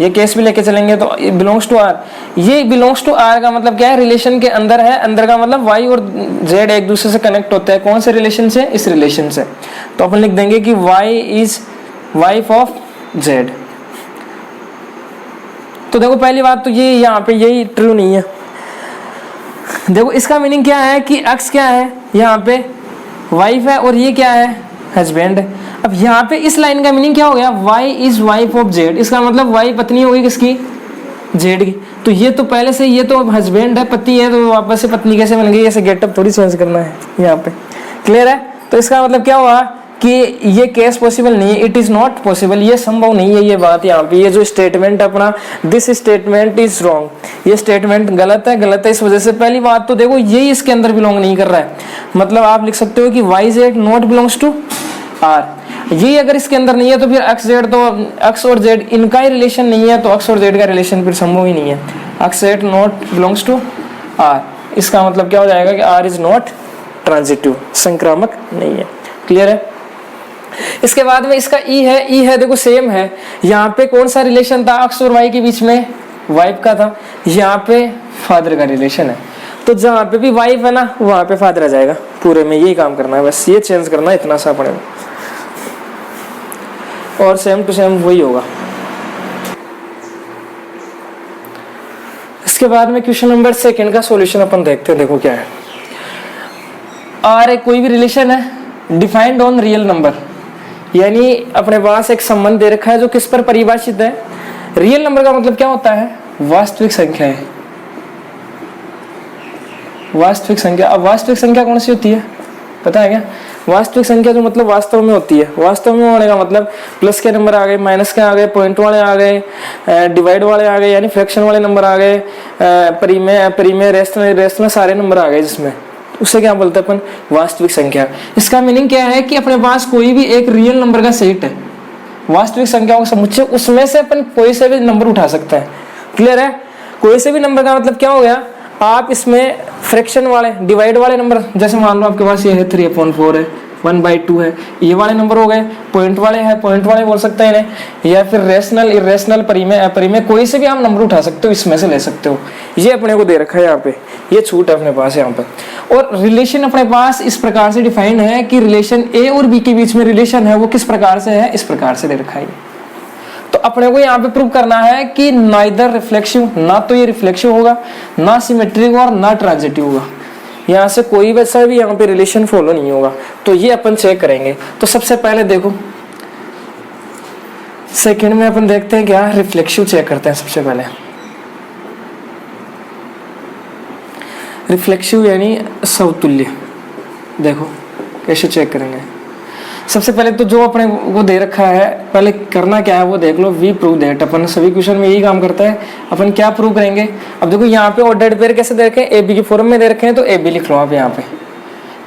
ये केस भी लेके चलेंगे, तो बिलोंग्स टू आर, ये बिलोंग्स टू आर का मतलब क्या है, रिलेशन के अंदर है, अंदर का मतलब वाई और जेड एक दूसरे से कनेक्ट होते हैं, कौन से रिलेशन से, इस रिलेशन से। तो अपन लिख देंगे कि Y is wife of Z. तो देखो पहली बात तो ये यहाँ पे यही ट्रू नहीं है। देखो इसका मीनिंग क्या है कि एक्स क्या है, यहाँ पे वाइफ है और ये क्या है, हस्बैंड है। अब यहाँ पे इस लाइन का मीनिंग क्या हो गया, Y is wife of Z, इसका मतलब वाई पत्नी होगी किसकी, जेड की। तो ये तो पहले से, ये तो हस्बैंड है, पति है, तो वापस से पत्नी कैसे बन गई, ऐसे गेटअप थोड़ी चेंज करना है यहाँ पे, क्लियर है। तो इसका मतलब क्या हुआ कि ये केस पॉसिबल नहीं है, इट इज नॉट पॉसिबल, ये संभव नहीं है, ये बात यहाँ पे, ये जो स्टेटमेंट अपना, दिस स्टेटमेंट इज रॉन्ग, ये स्टेटमेंट गलत है इस वजह से। पहली बात तो देखो यही इसके अंदर बिलोंग नहीं कर रहा है, मतलब आप लिख सकते हो कि Y Z not belongs to R, ये अगर इसके अंदर नहीं है तो फिर एक्स जेड, तो एक्स और जेड इनका ही रिलेशन नहीं है, तो एक्स और जेड का रिलेशन फिर संभव ही नहीं है, X Z not belongs to R. इसका मतलब क्या हो जाएगा कि आर इज नॉट ट्रांजिटिव, संक्रामक नहीं है, क्लियर है। इसके बाद में इसका ई है, देखो सेम है, यहाँ पे कौन सा रिलेशन था एक्स और वाई के बीच में, वाइफ का था, यहाँ पे फादर का रिलेशन है, तो जहाँ पे भी वाइफ है ना वहाँ पे फादर आ जाएगा, पूरे में यही काम करना है, बस ये चेंज करना है, इतना सा पड़ेगा, और सेम टू सेम वही होगा। इसके बाद में क्वेश्चन नंबर 2 का सॉल्यूशन अपन देखते हैं। देखो क्या है, आर एक कोई भी रिलेशन है डिफाइंड ऑन रियल नंबर, यानी अपने पास एक संबंध दे रखा है जो किस पर परिभाषित है, रियल नंबर का मतलब क्या होता है, वास्तविक संख्या है, वास्तविक संख्या। अब वास्तविक संख्या कौन सी होती है पता है क्या, वास्तविक संख्या जो मतलब वास्तव में होती है, वास्तव में होने का मतलब प्लस के नंबर आ गए, माइनस के आ गए, पॉइंट वाले आ गए, डिवाइड वाले आ गए, यानी फ्रैक्शन वाले नंबर आ गए, परिमेय रेशनल सारे नंबर आ गए, जिसमें उसे क्या बोलते हैं अपन, वास्तविक संख्या। इसका मीनिंग क्या है कि अपने पास कोई भी एक रियल नंबर का सेट है, वास्तविक संख्याओं का समुच्चय, उसमें से अपन कोई से भी नंबर उठा सकते हैं, क्लियर है। कोई से भी नंबर का मतलब क्या हो गया, आप इसमें फ्रैक्शन वाले, डिवाइड वाले नंबर, जैसे मान लो आपके पास ये है 3/4 है, 1/2 है, ये वाले नंबर हो गए, पॉइंट वाले हैं, पॉइंट वाले बोल सकते हैं इन्हें, या फिर रेशनल, इरेशनल, परिमेय, अपरिमेय, कोई से भी आप नंबर उठा सकते हो, इसमें से ले सकते हो, ये अपने को दे रखा है यहाँ पे, ये छूट है अपने पास यहाँ पे। और रिलेशन अपने पास इस प्रकार से डिफाइंड है कि रिलेशन ए और बी के बीच में रिलेशन है वो किस प्रकार से है, इस प्रकार से दे रखा है। तो अपने को यहाँ पे प्रूव करना है कि नाइदर रिफ्लेक्सिव, ना तो ये रिफ्लेक्सिव होगा, ना सिमेट्रिक और ना ट्रांजिटिव होगा, यहाँ से कोई वैसा भी यहाँ पे रिलेशन फॉलो नहीं होगा। तो ये अपन चेक करेंगे। तो सबसे पहले देखो सेकंड में अपन देखते हैं क्या, रिफ्लेक्सिव चेक करते हैं सबसे पहले। रिफ्लेक्सिव यानी समतुल्य, देखो कैसे चेक करेंगे। सबसे पहले तो जो अपने को दे रखा है, पहले करना क्या है वो देख लो, वी प्रूव दैट। अपन सभी क्वेश्चन में यही काम करता है। अपन क्या प्रूव करेंगे, अब देखो यहाँ पे ऑर्डर्ड पेयर कैसे दे रखे हैं, ए बी के फॉर्म में दे रखे हैं, तो ए बी लिख लो आप यहाँ पे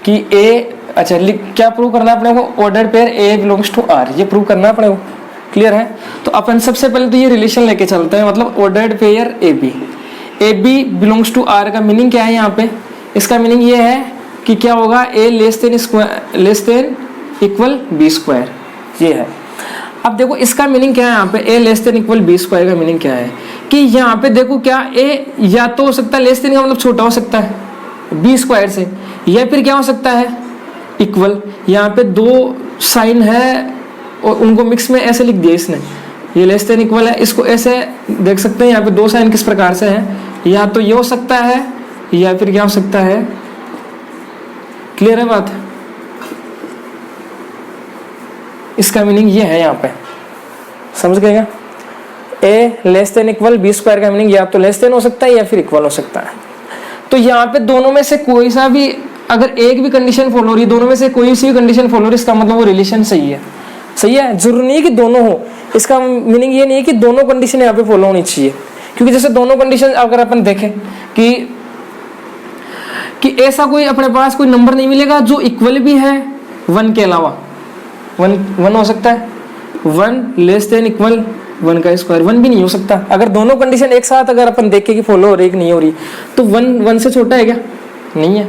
कि ए, अच्छा क्या प्रूव करना है अपने को, ordered pair A belongs to R, ये प्रूव करना है अपने को, क्लियर है। तो अपन सबसे पहले तो ये रिलेशन लेके चलते हैं, मतलब ordered pair A B belongs to R का मीनिंग क्या है यहाँ पे, इसका मीनिंग ये है कि क्या होगा, A less than equal B square, ये है। अब देखो इसका मीनिंग क्या है यहाँ पे, A less than equal B square का मीनिंग क्या है कि यहाँ पे देखो क्या, ए या तो हो सकता है लेस देन का मतलब छोटा हो सकता है बी स्क्वायर से, या फिर क्या हो सकता है इक्वल। यहाँ पे दो साइन है और उनको मिक्स में ऐसे लिख दिया इसने, ये लेस देन इक्वल है। इसको ऐसे देख सकते हैं, यहाँ पे दो साइन किस प्रकार से है, या तो ये हो सकता है या फिर क्या हो सकता है। क्लियर है बात? इसका मीनिंग ये है, यहाँ पे समझ गए क्या? A less than equal B square का मीनिंग या तो लेस देन हो सकता है या फिर इक्वल हो सकता है। तो यहाँ पे दोनों में से कोई सा भी, अगर एक भी कंडीशन फॉलो हो रही है, दोनों में से कोई सी भी कंडीशन फॉलो हो रही है, इसका मतलब वो रिलेशन सही है। सही है, जरूरी नहीं है कि दोनों हो। इसका मीनिंग ये नहीं है कि दोनों कंडीशन यहाँ पे फॉलो होनी चाहिए, क्योंकि जैसे दोनों कंडीशन अगर अपन देखें कि ऐसा कोई अपने पास कोई नंबर नहीं मिलेगा जो इक्वल भी है 1 के अलावा। 1 हो सकता है, 1 लेस देन इक्वल 1 का स्क्वायर 1 भी नहीं हो सकता। अगर दोनों कंडीशन एक साथ अगर अपन देखें कि फॉलो हो रही है कि नहीं हो रही, तो 1 से छोटा है क्या? नहीं है।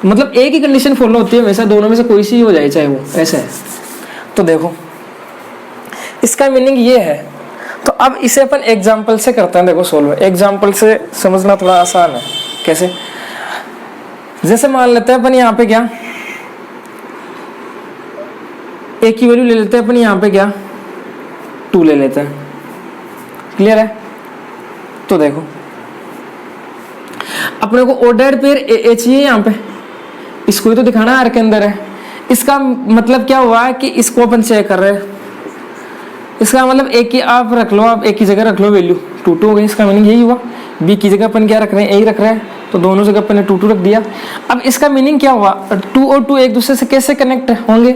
मतलब एक ही कंडीशन फॉलो होती है हमेशा, दोनों में से कोई सी हो जाए चाहे वो, ऐसा है। तो देखो इसका मीनिंग ये है। तो अब इसे अपन एग्जाम्पल से करते हैं। देखो सोल्व, एग्जाम्पल से समझना थोड़ा आसान है। कैसे? जैसे मान लेते हैं अपन यहाँ पे क्या, एक की वैल्यू ले लेते हैं अपन, यहाँ पे क्या 2 ले लेते हैं। क्लियर है? तो देखो अपने को ऑर्डर्ड पेयर ए चाहिए यहाँ पे, इसको ही तो दिखाना आर के अंदर है। इसका मतलब क्या हुआ कि इसको अपन चेक कर रहे हैं, इसका मतलब एक की आप रख लो, आप एक की जगह रख लो वैल्यू 2 हो गई। इसका मीनिंग यही हुआ। बी की जगह अपन क्या रख रहे हैं, ए रख रहे हैं, तो दोनों जगह अपन ने 2 रख दिया। अब इसका मीनिंग क्या हुआ, 2 और 2 एक दूसरे से कैसे कनेक्ट होंगे,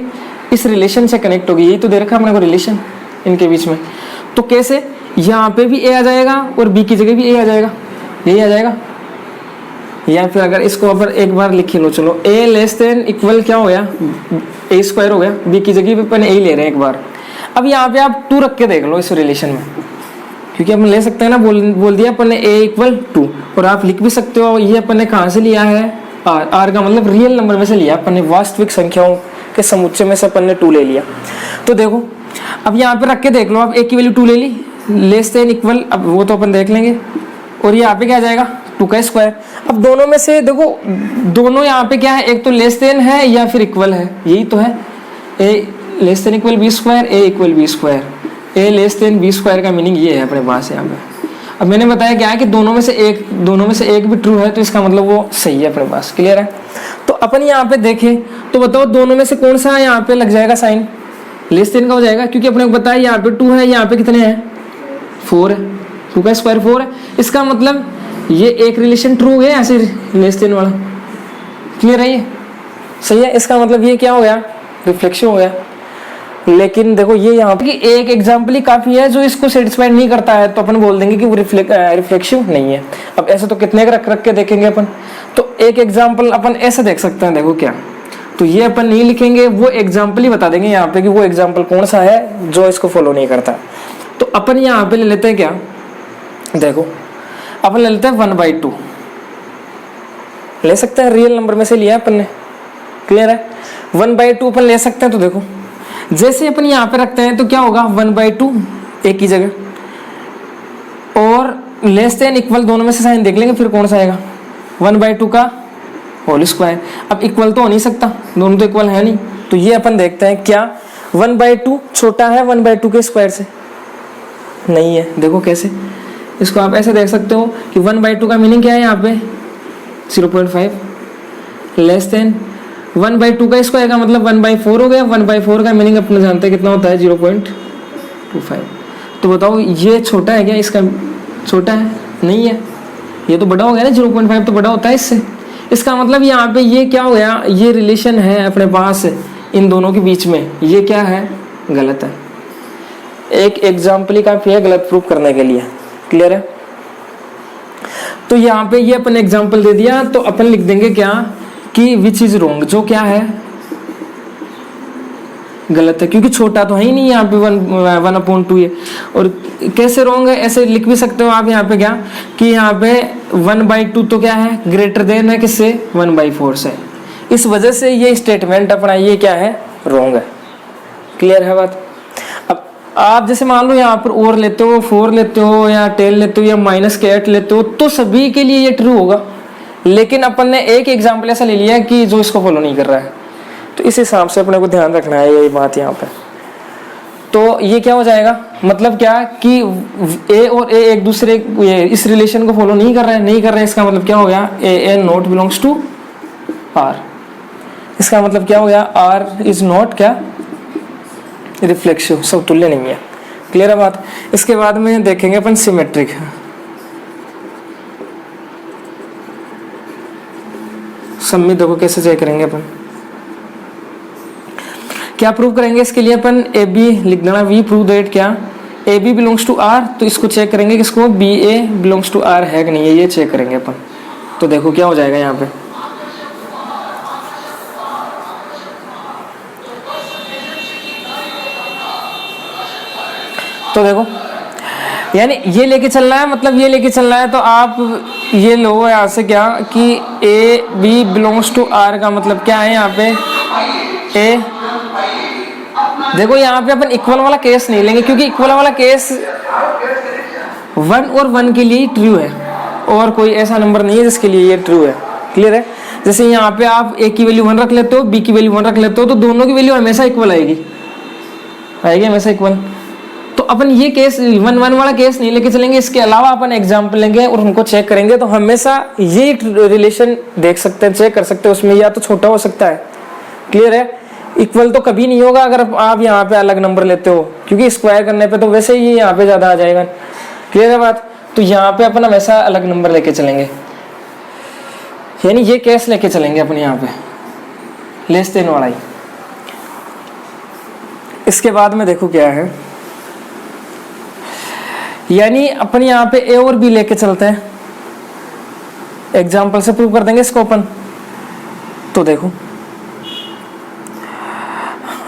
इस रिलेशन से कनेक्ट होगी। यही तो दे रखा है अपने को रिलेशन इनके बीच में। तो कैसे, यहाँ पे भी ए आ जाएगा और बी की जगह भी ए आ जाएगा, यही आ जाएगा। या फिर अगर इसको अपन एक बार लिख लो, चलो ए लेस देन इक्वल क्या हो गया, ए स्क्वायर हो गया। बी की जगह पे अपन ए ले रहे हैं एक बार। अब यहाँ पे आप 2 रख के देख लो इस रिलेशन में, क्योंकि अपन ले सकते हैं ना, बोल दिया अपन ने ए इक्वल 2, और आप लिख भी सकते हो ये अपन ने कहाँ से लिया है, आर का मतलब रियल नंबर में से लिया अपन ने, वास्तविक संख्याओं के समुच्चय में से अपन ने 2 ले लिया। तो देखो अब यहाँ पे रख के देख लो, आप ए की वैल्यू 2 ले ली, लेस देन इक्वल, अब वो तो अपन देख लेंगे, और यहाँ पे क्या आ जाएगा 2 का स्क्वायर। अब दोनों में से देखो, दोनों यहाँ पे क्या है, एक तो लेस देन है या फिर इक्वल है, यही तो है। A less than equal B square, A equal B square, A less than B square का मीनिंग ये है अपने पास यहाँ पे। अब मैंने बताया क्या है कि दोनों में से एक भी ट्रू है, तो इसका मतलब वो सही है अपने पास। क्लियर है? तो अपन यहाँ पे देखें तो बताओ दोनों में से कौन सा यहाँ पे लग जाएगा साइन, लेस देन का हो जाएगा, क्योंकि अपने को बताया यहाँ पे 2 है, यहाँ पे कितने हैं 4 है, 2 का स्क्वायर 4 है। इसका मतलब ये एक रिलेशन ट्रू हो गया ऐसे लेस देन वाला। क्लियर है? ये सही है। इसका मतलब ये क्या हो गया, रिफ्लेक्शन हो गया। लेकिन देखो ये यहाँ पे एक एग्जाम्पल ही काफी है जो इसको सेटिस्फाइड नहीं करता है, तो अपन बोल देंगे कि वो रिफ्लेक्शन नहीं है। अब ऐसे तो कितने रख के देखेंगे अपन, तो एक एग्जाम्पल अपन ऐसे देख सकते हैं। देखो क्या, तो ये अपन नहीं लिखेंगे, वो एग्जाम्पल ही बता देंगे यहाँ पे कि वो एग्जाम्पल कौन सा है जो इसको फॉलो नहीं करता। तो अपन यहाँ पे ले लेते हैं क्या, देखो अपन ले लेते हैं 1/2, ले सकते हैं, रियल नंबर में से लिया अपन ने। क्लियर है? 1/2 अपन ले सकते हैं। तो देखो जैसे अपन यहाँ पे रखते हैं तो क्या होगा, 1/2 एक की जगह, और लेस देन इक्वल दोनों में से साइन देख लेंगे फिर कौन सा आएगा, 1/2 का होल स्क्वायर। अब इक्वल तो हो नहीं सकता, दोनों तो इक्वल है नहीं, तो ये अपन देखते हैं क्या 1/2 छोटा है 1/2 के स्क्वायर से, नहीं है। देखो कैसे, इसको आप ऐसे देख सकते हो कि 1/2 का मीनिंग क्या है यहाँ पे 0.5, लेस देन 1/2 का स्क्वायर का मतलब 1/4 हो गया। 1/4 का मीनिंग अपने जानते हैं कितना होता है 0.25। तो बताओ ये छोटा है क्या, इसका छोटा है नहीं है, ये तो बड़ा हो गया ना, 0.5 तो बड़ा होता है इससे। इसका मतलब यहाँ पे ये क्या हो गया, ये रिलेशन है अपने पास इन दोनों के बीच में, ये क्या है, गलत है। एक एग्जाम्पल ही काफी है गलत प्रूफ करने के लिए। क्लियर है? तो यहाँ पे ये अपन एग्जाम्पल दे दिया, तो अपन लिख देंगे क्या कि विच इज रॉन्ग, जो क्या है गलत है, क्योंकि छोटा तो है ही नहीं यहाँ पे 1/2 है। और कैसे रॉन्ग है, ऐसे लिख भी सकते हो आप यहाँ पे क्या कि यहाँ पे 1/2 तो क्या है, ग्रेटर देन है किससे, 1/4 से। इस वजह से ये स्टेटमेंट अपना ये क्या है, रॉन्ग है। क्लियर है बात? अब आप जैसे मान लो यहाँ पर और लेते हो, 4 लेते हो या 10 लेते हो या -8 लेते हो, तो सभी के लिए ये ट्रू होगा। लेकिन अपन ने एक एग्जाम्पल ऐसा ले लिया कि जो इसको फॉलो नहीं कर रहा है, तो इस हिसाब से अपने को ध्यान रखना है यही बात यहाँ पे। तो ये क्या हो जाएगा, मतलब क्या कि ए और ए एक दूसरे इस रिलेशन को फॉलो नहीं कर रहे हैं, इसका मतलब क्या हो गया, A N not belongs to R. इसका मतलब क्या हो गया, आर इज नॉट क्या, रिफ्लेक्सिव, सब तुल्य नहीं है। क्लियर है बात। इसके बाद में देखेंगे अपन सिमेट्रिक। सम्मित देखो कैसे चेक करेंगे अपन, क्या प्रूव करेंगे इसके लिए अपन, ए बी लिख देना, वी प्रूव दैट क्या A B belongs to R. तो इसको चेक करेंगे किसको, B A belongs to R है कि नहीं है, ये चेक करेंगे अपन। तो देखो क्या हो जाएगा यहाँ पे, तो देखो यानी ये लेके चलना है, मतलब ये लेके चलना है। तो आप ये लो यहाँ से क्या कि A B belongs to R का मतलब क्या है यहाँ पे, ए देखो यहाँ पे अपन इक्वल वाला केस नहीं लेंगे, क्योंकि इक्वल वाला केस 1 और 1 के लिए ही ट्रू है, और कोई ऐसा नंबर नहीं है जिसके लिए ये ट्रू है। क्लियर है। जैसे यहाँ पे आप ए की वैल्यू 1 रख लेते हो, बी की वैल्यू 1 रख लेते हो, तो दोनों की वैल्यू हमेशा इक्वल आएगी हमेशा इक्वल। तो अपन ये केस 1-1 वाला केस नहीं लेके चलेंगे, इसके अलावा अपन एग्जाम्पल लेंगे और उनको चेक करेंगे। तो हमेशा ये रिलेशन देख सकते हैं, चेक कर सकते हैं, उसमें या तो छोटा हो सकता है। क्लियर है। इक्वल तो कभी नहीं होगा अगर आप यहाँ पे अलग नंबर लेते हो, क्योंकि स्क्वायर करने पे तो वैसे ही यहाँ पे ज्यादा आ जाएगा। क्लियर है बात। तो यहाँ पे अपन हमेशा अलग नंबर लेके चलेंगे, यानी ये केस लेके चलेंगे अपन यहाँ पे लेस देन वाला ही। इसके बाद में देखो क्या है, यानी अपन यहाँ पे ए और बी लेके चलते हैं, एग्जाम्पल से प्रूव कर देंगे इसको अपन। तो देखो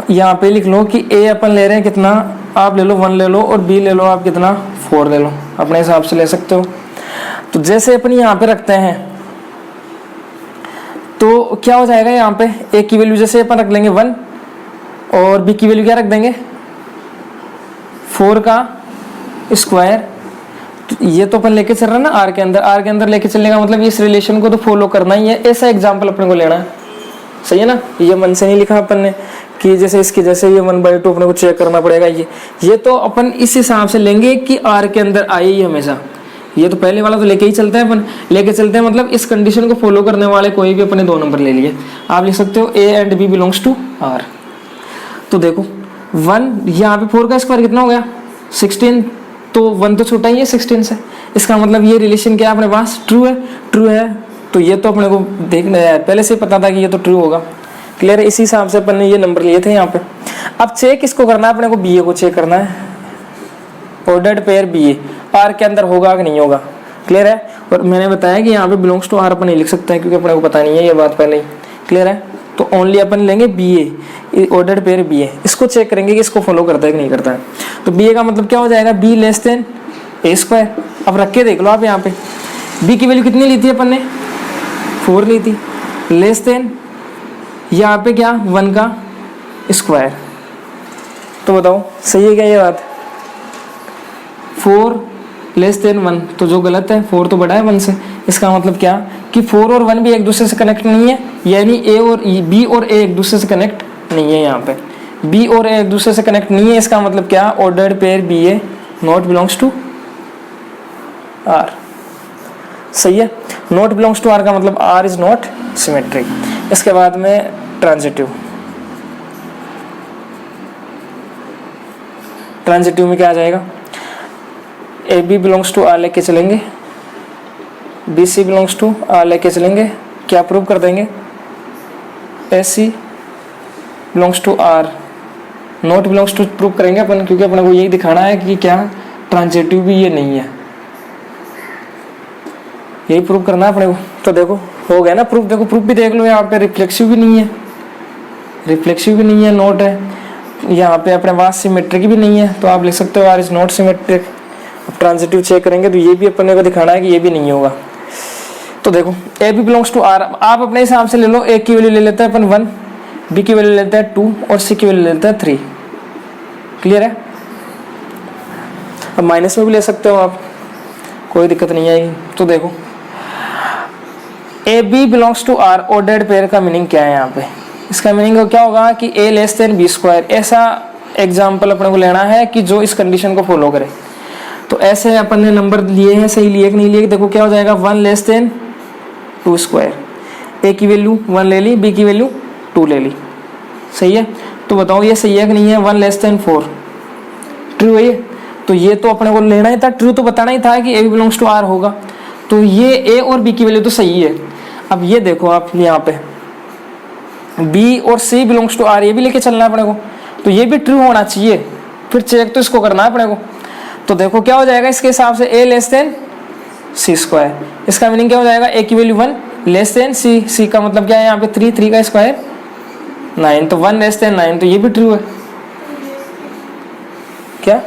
यहाँ पे लिख लो कि ए अपन ले रहे हैं कितना, आप ले लो 1 ले लो, और बी ले लो आप कितना 4 ले लो, अपने हिसाब से ले सकते हो। तो जैसे अपन यहाँ पे रखते हैं तो क्या हो जाएगा, यहाँ पे ए की वैल्यू जैसे अपन रख लेंगे 1 और बी की वैल्यू क्या रख देंगे 4 का स्क्वायर। तो ये तो अपन लेके चल रहे हैं ना आर के अंदर लेके चलने का मतलब इस रिलेशन को तो फॉलो करना ही है। ऐसा एग्जांपल अपने को लेना है, सही है ना। ये मन से नहीं लिखा अपन ने कि जैसे इसकी जैसे ये 1/2 अपने को चेक करना पड़ेगा। ये तो अपन इस हिसाब से लेंगे कि आर के अंदर आए ही हमेशा। ये तो पहले वाला तो लेके ही चलते हैं अपन, लेके चलते हैं मतलब इस कंडीशन को फॉलो करने वाले कोई भी अपने 2 नंबर ले लिए। आप लिख सकते हो A and B belongs to R. तो देखो 1 यहाँ पे 4 का स्क्वायर कितना हो गया 16, तो 1 तो छोटा ही है 16 से। इसका मतलब ये रिलेशन क्या है अपने पास, ट्रू है। तो ये तो अपने को देखना है, पहले से पता था कि ये तो ट्रू होगा। क्लियर है। इसी हिसाब से अपन ने ये नंबर लिए थे यहाँ पे। अब चेक किसको करना है, अपने को बी ए को चेक करना है, ordered pair B A R के अंदर होगा कि नहीं होगा। क्लियर है। और मैंने बताया कि यहाँ पे बिलोंग्स टू आर अपन नहीं लिख सकते हैं, क्योंकि अपने को पता नहीं है ये बात पहले ही। क्लियर है। तो ओनली अपन लेंगे बी ए, ऑर्डर्ड पेयर बी ए, इसको चेक करेंगे कि इसको फॉलो करता है कि नहीं करता है। तो बी ए का मतलब क्या हो जाएगा, बी लेस देन ए स्क्वायर। अब रख के देख लो आप, यहाँ पे बी की वैल्यू कितनी ली थी अपन ने 4 ली थी, लेस देन यहाँ पे क्या 1 का स्क्वायर। तो बताओ सही है क्या ये बात, 4 लेस देन 1, तो जो गलत है 4 तो बड़ा है 1 से। इसका मतलब क्या कि 4 और 1 भी एक दूसरे से कनेक्ट नहीं है, यानी ए और बी और ए एक दूसरे से कनेक्ट नहीं है। यहाँ पे बी और ए एक दूसरे से कनेक्ट नहीं है, इसका मतलब क्या, ordered pair B A not belongs to R. सही है। नॉट बिलोंग्स टू आर का मतलब आर इज नॉट सिमेट्रिक। इसके बाद में ट्रांजिटिव में क्या आ जाएगा, A B belongs to R लेके चलेंगे, B C belongs to R लेके चलेंगे, क्या प्रूव कर देंगे, A C belongs to R not belongs to prove करेंगे अपन, क्योंकि अपने को यही दिखाना है कि क्या ट्रांजिटिव भी ये नहीं है, यही प्रूव करना है अपने को। तो देखो हो गया ना प्रूफ। देखो प्रूफ भी देख लो, यहाँ पे रिफ्लेक्सिव भी नहीं है, नोट है। यहाँ पे अपने पास सिमेट्रिक भी नहीं है, तो आप लिख सकते हो आर इज नॉट सिमेट्रिक। अब ट्रांजिटिव चेक करेंगे तो ये भी अपने को दिखाना है कि ये भी नहीं होगा। तो देखो A B belongs to R, आप अपने हिसाब से ले लो। ए की वैल्यू ले लेते हैं अपन 1, बी की वैल्यू लेते हैं 2 और सी की वैल्यू लेते हैं 3। क्लियर है। अब माइनस में भी ले सकते हो आप, कोई दिक्कत नहीं आएगी। तो देखो A B belongs to R ordered pair का मीनिंग क्या है यहाँ पे, इसका मीनिंग क्या होगा कि A less than B square. ऐसा एग्जाम्पल अपने को लेना है कि जो इस कंडीशन को फॉलो करे। तो ऐसे अपन ने नंबर लिए हैं, सही लिए कि नहीं लिए, देखो क्या हो जाएगा 1 लेस देन 2 स्क्वायर, ए की वैल्यू 1 ले ली, बी की वैल्यू 2 ले ली, सही है। तो बताओ ये सही है कि नहीं है, 1 लेस देन 4 ट्रू है ये। तो ये तो अपने को लेना ही था, ट्रू तो बताना ही था कि ए बिलोंग्स टू आर होगा, तो ये ए और बी की वैल्यू तो सही है। अब ये देखो आप यहाँ पे बी और सी बिलोंग्स टू आर, ये भी लेके चलना है अपने को, तो ये भी ट्रू होना चाहिए, फिर चेक तो इसको करना है अपने को। तो देखो क्या हो जाएगा इसके हिसाब से, ए लेस देन सी स्क्वायर, इसका मीनिंग क्या हो जाएगा, ए की वैल्यू 1 लेस देन सी, सी का मतलब क्या है यहाँ पे 3, 3 का स्क्वायर 9, तो 1 लेस देन 9, तो ये भी ट्रू है। क्या,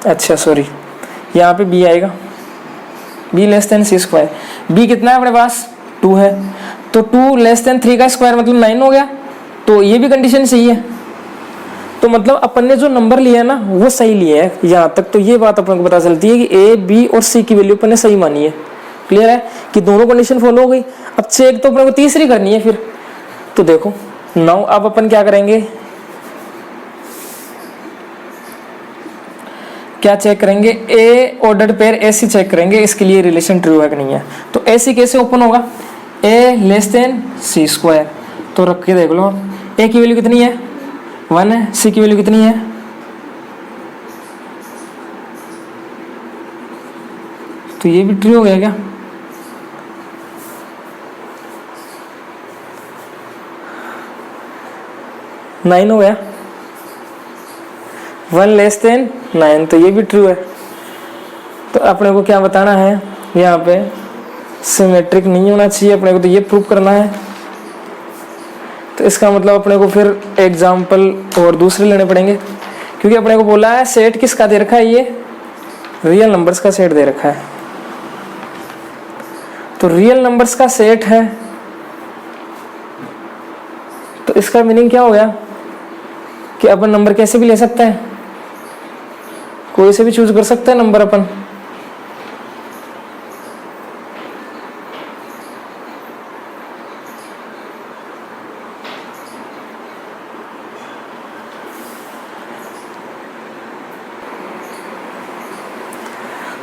अच्छा सॉरी, यहाँ पे बी आएगा, B less than C square, B कितना है अपने पास 2 है, तो 2 लेस देन 3 का स्क्वायर मतलब 9 हो गया, तो ये भी कंडीशन सही है। तो मतलब अपन ने जो नंबर लिया है ना वो सही लिए है यहाँ तक, तो ये बात अपन को पता चलती है कि ए बी और सी की वैल्यू अपन ने सही मानी है। क्लियर है कि दोनों कंडीशन फॉलो हो गई। अब चेक तो अपन को तीसरी करनी है फिर, तो देखो नाउ अब अपन क्या करेंगे, क्या चेक करेंगे, A ordered pair A C check करेंगे, इसके लिए रिलेशन ट्रू है कि नहीं है। तो ए सी कैसे ओपन होगा, A less than C square, तो रख के देख लो, ए की वैल्यू कितनी है 1 है, सी की वैल्यू कितनी है, तो ये भी ट्रू हो गया क्या, नाइन हो गया, 1 लेस देन 9, तो ये भी ट्रू है। तो अपने को क्या बताना है यहाँ पे, सिमेट्रिक नहीं होना चाहिए अपने को, तो ये प्रूव करना है। तो इसका मतलब अपने को फिर एग्जाम्पल और दूसरे लेने पड़ेंगे, क्योंकि अपने को बोला है सेट किसका दे रखा है, ये रियल नंबर्स का सेट दे रखा है। तो रियल नंबर्स का सेट है, तो इसका मीनिंग क्या हो गया कि अपन नंबर कैसे भी ले सकते हैं, कोई से भी चूज कर सकते हैं नंबर अपन।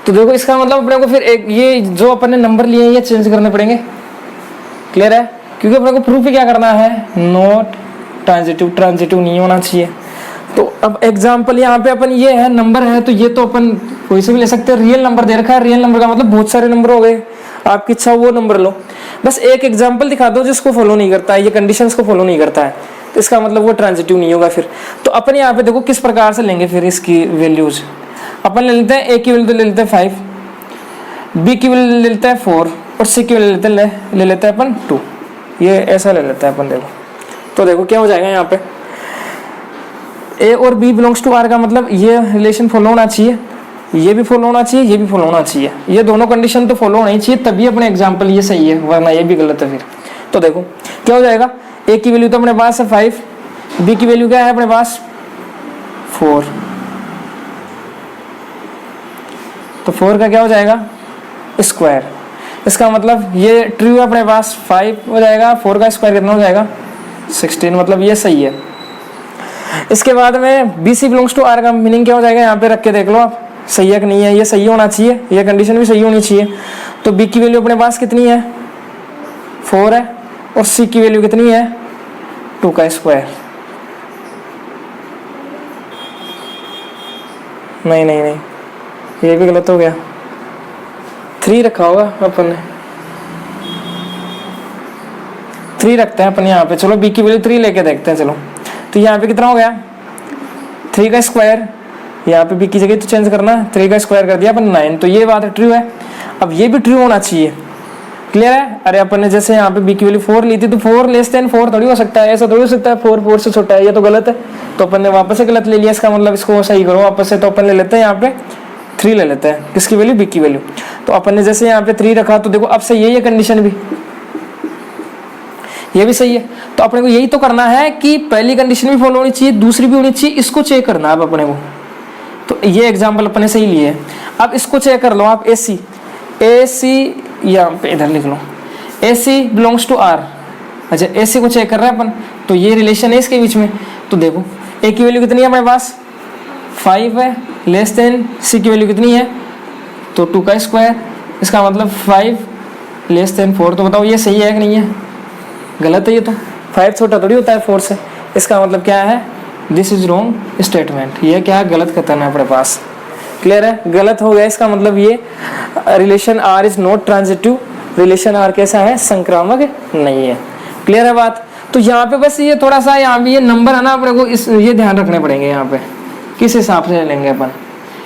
तो देखो इसका मतलब अपने को फिर एक ये जो अपन ने नंबर लिए हैं ये चेंज करने पड़ेंगे। क्लियर है, क्योंकि अपने को प्रूफ ही क्या करना है, नॉट ट्रांजिटिव, ट्रांजिटिव नहीं होना चाहिए। तो अब एग्जांपल यहाँ पे अपन ये है नंबर है, तो ये तो अपन कोई से भी ले सकते हैं, रियल नंबर दे रखा है, रियल नंबर का मतलब बहुत सारे नंबर हो गए, आपकी इच्छा वो नंबर लो। बस एक एग्जाम्पल दिखा दो जिसको फॉलो नहीं करता है, ये कंडीशंस को फॉलो नहीं करता है, तो इसका मतलब वो ट्रांजिटिव नहीं होगा फिर। तो अपन यहाँ पे देखो किस प्रकार से लेंगे फिर इसकी वैल्यूज, अपन ले लेते हैं ए की वैल्यू ले लेते हैं 5, बी की वैल्यू ले लेते हैं 4 और सी की वैल्यू ले लेते हैं अपन 2, ये ऐसा ले लेते हैं अपन। देखो तो देखो क्या हो जाएगा यहाँ पे, ए और बी बिलोंग्स टू आर का मतलब ये रिलेशन फॉलो होना चाहिए, ये भी फॉलो होना चाहिए, ये भी फॉलो होना चाहिए, ये दोनों कंडीशन तो फॉलो होनी चाहिए, तभी अपने एग्जाम्पल ये सही है, वरना ये भी गलत है फिर। तो देखो क्या हो जाएगा, ए की वैल्यू तो अपने पास है 5, बी की वैल्यू क्या है अपने पास 4, तो 4 का क्या हो जाएगा स्क्वायर, इसका मतलब ये ट्रू है अपने पास 5 हो जाएगा, 4 का स्क्वायर कितना हो जाएगा 16, मतलब ये सही है। इसके बाद में B C belongs to R का मीनिंग क्या हो जाएगा, यहाँ पे रख के देख लो आप, सही है कि नहीं है, ये सही होना चाहिए, ये कंडीशन भी सही होनी चाहिए। तो बी की वैल्यू अपने पास कितनी है 4 है, और सी की वैल्यू कितनी है 2 का स्क्वायर, नहीं नहीं नहीं ये भी गलत हो गया, 3 रखा होगा अपन ने, 3 रखते हैं अपन यहाँ पे। चलो बी की वैल्यू 3 लेके देखते हैं। चलो तो यहाँ पे कितना हो गया 3 का स्क्वायर, यहाँ पे बी की जगह तो चेंज करना, 3 का स्क्वायर कर दिया अपन 9, तो ये बात ट्रू है। अब ये भी ट्रू होना चाहिए, क्लियर है। अरे अपन ने जैसे यहाँ पे बी की वैल्यू 4 ली थी, तो 4 लेस देन 4 थोड़ी हो सकता है, ऐसा थोड़ी हो सकता है 4 4 से छोटा है, ये तो गलत है। तो अपन ने वापस से गलत ले लिया, इसका मतलब इसको सही करो वापस से। तो अपन ले लेते हैं यहाँ पे 3 ले लेते हैं, किसकी वैल्यू बी की वैल्यू। तो अपन ने जैसे यहाँ पे 3 रखा, तो देखो अब सही है ये कंडीशन भी, ये भी सही है। तो अपने को यही तो करना है कि पहली कंडीशन भी फॉलो होनी चाहिए, दूसरी भी होनी चाहिए, इसको चेक करना है अब अपने को। तो ये एग्जांपल अपने सही लिए है। अब इसको चेक कर लो आप, ए सी यहाँ पे इधर लिख लो, ए सी बिलोंग्स टू आर, अच्छा ऐसे को चेक कर रहे हैं अपन, तो ये रिलेशन है इसके बीच में। तो देखो ए की वैल्यू कितनी है हमारे पास 5 है, लेस देन सी की वैल्यू कितनी है तो 2 का स्क्वायर, इसका मतलब 5 लेस देन 4। तो बताओ ये सही है कि नहीं है? गलत है ये तो, 5 छोटा थोड़ी होता है 4 से। इसका मतलब क्या है? दिस इज रॉन्ग स्टेटमेंट, ये क्या है? गलत कथन है अपने पास। क्लियर है? गलत हो गया। इसका मतलब ये relation R is not transitive, relation R कैसा है? संक्रामक नहीं है। क्लियर है बात? तो यहाँ पे बस ये थोड़ा सा यहाँ भी ये नंबर है ना अपने को इस ये ध्यान रखने पड़ेंगे यहाँ पे किस हिसाब से लेंगे अपन,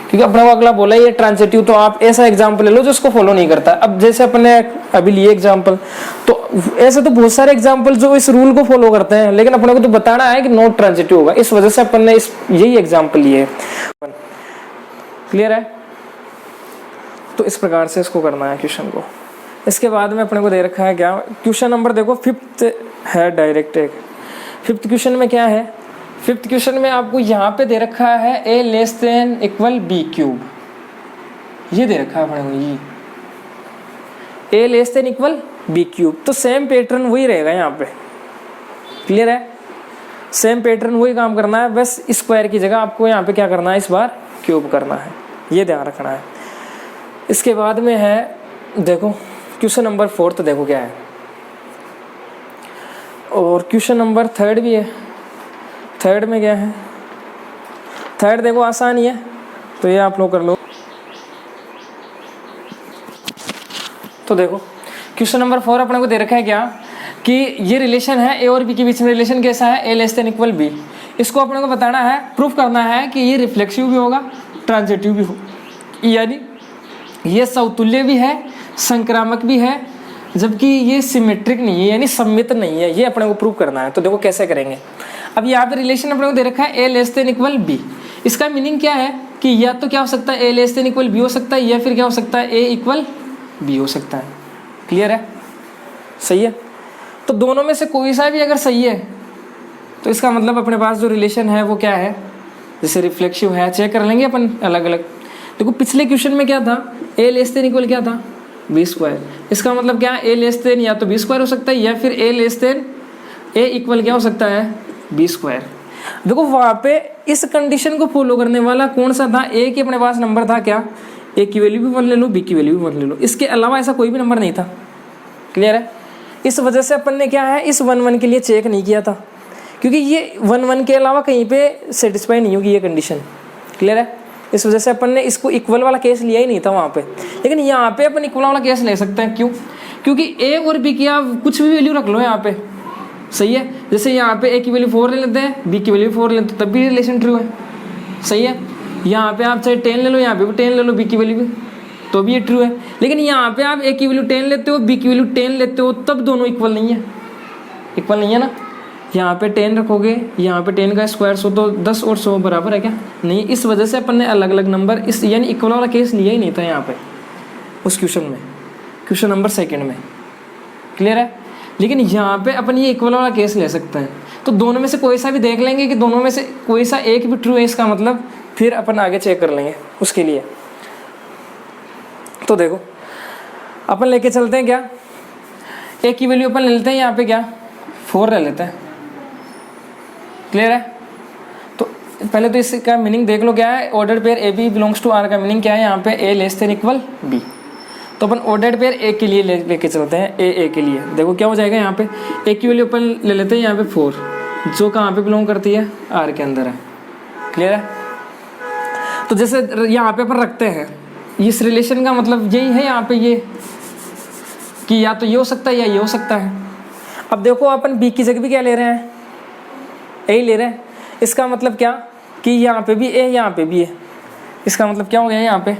क्योंकि अपने को अगला बोला ये ट्रांजिटिव। तो आप ऐसा एग्जांपल ले लो जो उसको फॉलो नहीं करता। अब जैसे अपने अभी लिए एग्जांपल, तो ऐसे तो बहुत सारे एग्जांपल जो इस रूल को फॉलो करते हैं, लेकिन अपने को तो बताना है कि नॉट ट्रांजिटिव होगा, इस वजह से अपन ने इस यही एग्जांपल लिए। क्लियर है? तो इस प्रकार से इसको करना है क्वेश्चन को। इसके बाद में अपने को दे रखा है क्या क्वेश्चन नंबर, देखो 5th है डायरेक्ट एक। 5th क्वेश्चन में क्या है? 5th क्वेश्चन में आपको यहाँ पे दे रखा है a less than equal B cube, ये दे रखा है अपने को, ये a less than equal B cube. तो सेम पैटर्न वही रहेगा यहाँ पे। क्लियर है? सेम पैटर्न वही काम करना है, बस स्क्वायर की जगह आपको यहाँ पे क्या करना है? इस बार क्यूब करना है, ये ध्यान रखना है। इसके बाद में है देखो क्वेश्चन नंबर 4, तो देखो क्या है, और क्वेश्चन नंबर 3 भी है। 3 में क्या है? 3 देखो आसान ही है, तो ये आप लोग कर लो। तो देखो क्वेश्चन नंबर 4 अपने को दे रखा है क्या कि ये रिलेशन है ए और बी के बीच में, रिलेशन कैसा है? A less than equal B. इसको अपने को बताना है, प्रूफ करना है कि ये रिफ्लेक्सिव भी होगा, ट्रांजिटिव भी हो, यानी ये समतुल्य भी है, संक्रामक भी है, जबकि ये सिमेट्रिक नहीं है, यानी सममित नहीं है। ये अपने को प्रूव करना है। तो देखो कैसे करेंगे। अब यहाँ पे रिलेशन अपने को दे रखा है A less than equal B. इसका मीनिंग क्या है कि या तो क्या हो सकता है A less than equal B हो सकता है, या फिर क्या हो सकता है ए इक्वल बी हो सकता है। क्लियर है? सही है? तो दोनों में से कोई सा भी अगर सही है तो इसका मतलब अपने पास जो रिलेशन है वो क्या है? जैसे रिफ्लेक्सिव है, चेक कर लेंगे अपन अलग अलग। देखो पिछले क्वेश्चन में क्या था? ए लेस देन इक्वल क्या था? B square. इसका मतलब क्या है? ए लेस देन या तो बी स्क्वायर हो सकता है, या फिर A less than A equal क्या हो सकता है? B square. देखो वहाँ पे इस कंडीशन को फॉलो करने वाला कौन सा था? ए के अपने पास नंबर था क्या? ए की वैल्यू भी 1 ले लो, बी की वैल्यू भी 1 ले लो, इसके अलावा ऐसा कोई भी नंबर नहीं था। क्लियर है? इस वजह से अपन ने क्या है, इस 1 1 के लिए चेक नहीं किया था, क्योंकि ये 1 1 के अलावा कहीं पे सेटिस्फाई नहीं होगी ये कंडीशन। क्लियर है? इस वजह से अपन ने इसको इक्वल वाला केस लिया ही नहीं था वहाँ पे, लेकिन यहाँ पे अपन इक्वल वाला केस ले सकते हैं। क्यों? क्योंकि ए और बी की आप कुछ भी वैल्यू रख लो यहाँ पे, सही है। जैसे यहाँ पे ए की वैल्यू 4 ले लेते हैं, बी की वैल्यू 4 ले लेते हैं, तब भी रिलेशन ट्रू है, सही है। यहाँ पे आप चाहे 10 ले लो, यहाँ पे भी 10 ले लो, बी की वैल्यू भी, तो भी ये ट्रू है। लेकिन यहाँ पे आप ए की वैल्यू 10 लेते हो, बी की वैल्यू 10 लेते हो, तब दोनों इक्वल नहीं है, इक्वल नहीं है ना। यहाँ पे 10 रखोगे, यहाँ पे 10 का स्क्वायर 100, तो 10 और 100 बराबर है क्या? नहीं। इस वजह से अपन ने अलग अलग नंबर इस यानी इक्वल वाला केस लिया ही नहीं था यहाँ पे उस क्वेश्चन में, क्वेश्चन नंबर 2 में। क्लियर है? लेकिन यहाँ पे अपन ये इक्वल वाला केस ले सकते हैं। तो दोनों में से कोई सा भी देख लेंगे कि दोनों में से कोई सा एक भी ट्रू है, इसका मतलब फिर अपन आगे चेक कर लेंगे उसके लिए। तो देखो अपन लेके चलते हैं क्या, ए की वैल्यू अपन ले लेते हैं यहाँ पे क्या 4 ले लेते हैं। क्लियर है? तो पहले तो इसका मीनिंग देख लो क्या है। Ordered pair A B belongs to R का मीनिंग क्या है यहाँ पे? A less than equal B. तो अपन ऑर्डर्ड पेयर ए के लिए लेके चलते हैं, ए के लिए। देखो क्या हो जाएगा यहाँ पे, ए की वैल्यू अपन ले लेते हैं यहाँ पे 4, जो कहाँ पे बिलोंग करती है? आर के अंदर है। क्लियर है? तो जैसे यहाँ पे अपन रखते हैं, इस रिलेशन का मतलब यही है यहाँ पे ये कि या तो ये हो सकता है या ये हो सकता है। अब देखो अपन बी की जगह भी क्या ले रहे हैं? ए ले रहे हैं। इसका मतलब क्या कि यहाँ पे भी ए, यहाँ पे भी है। इसका मतलब क्या हो गया यहाँ पे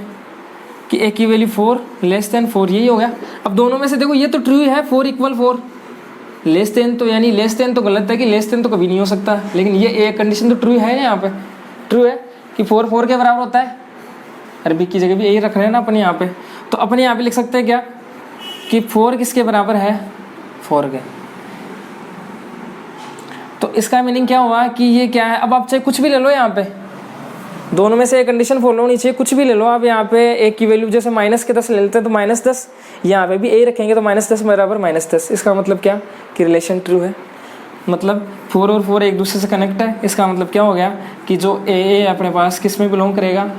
कि ए की वैल्यू 4 लेस देन 4, यही हो गया। अब दोनों में से देखो ये तो ट्रू है, 4 इक्वल 4, लेस देन तो यानी लेस देन तो गलत है कि लेस देन तो कभी नहीं हो सकता, लेकिन ये ए कंडीशन तो ट्रू है यहाँ पे, ट्रू है कि 4 4 के बराबर होता है। अरे बी की जगह भी यही रख रहे हैं ना अपन यहाँ पे, तो अपन यहाँ पे लिख सकते हैं क्या कि 4 किसके बराबर है? 4 के। तो इसका मीनिंग क्या हुआ कि ये क्या है? अब आप चाहे कुछ भी ले लो यहाँ पे, दोनों में से एक कंडीशन फॉलो होनी चाहिए, कुछ भी ले लो आप। यहाँ पे एक की वैल्यू जैसे माइनस के 10 ले लेते हैं तो -10, यहाँ पे भी ए रखेंगे तो -10 बराबर -10। इसका मतलब क्या कि रिलेशन ट्रू है, मतलब 4 और 4 एक दूसरे से कनेक्ट है। इसका मतलब क्या हो गया कि जो ए अपने पास किस में बिलोंग करेगा,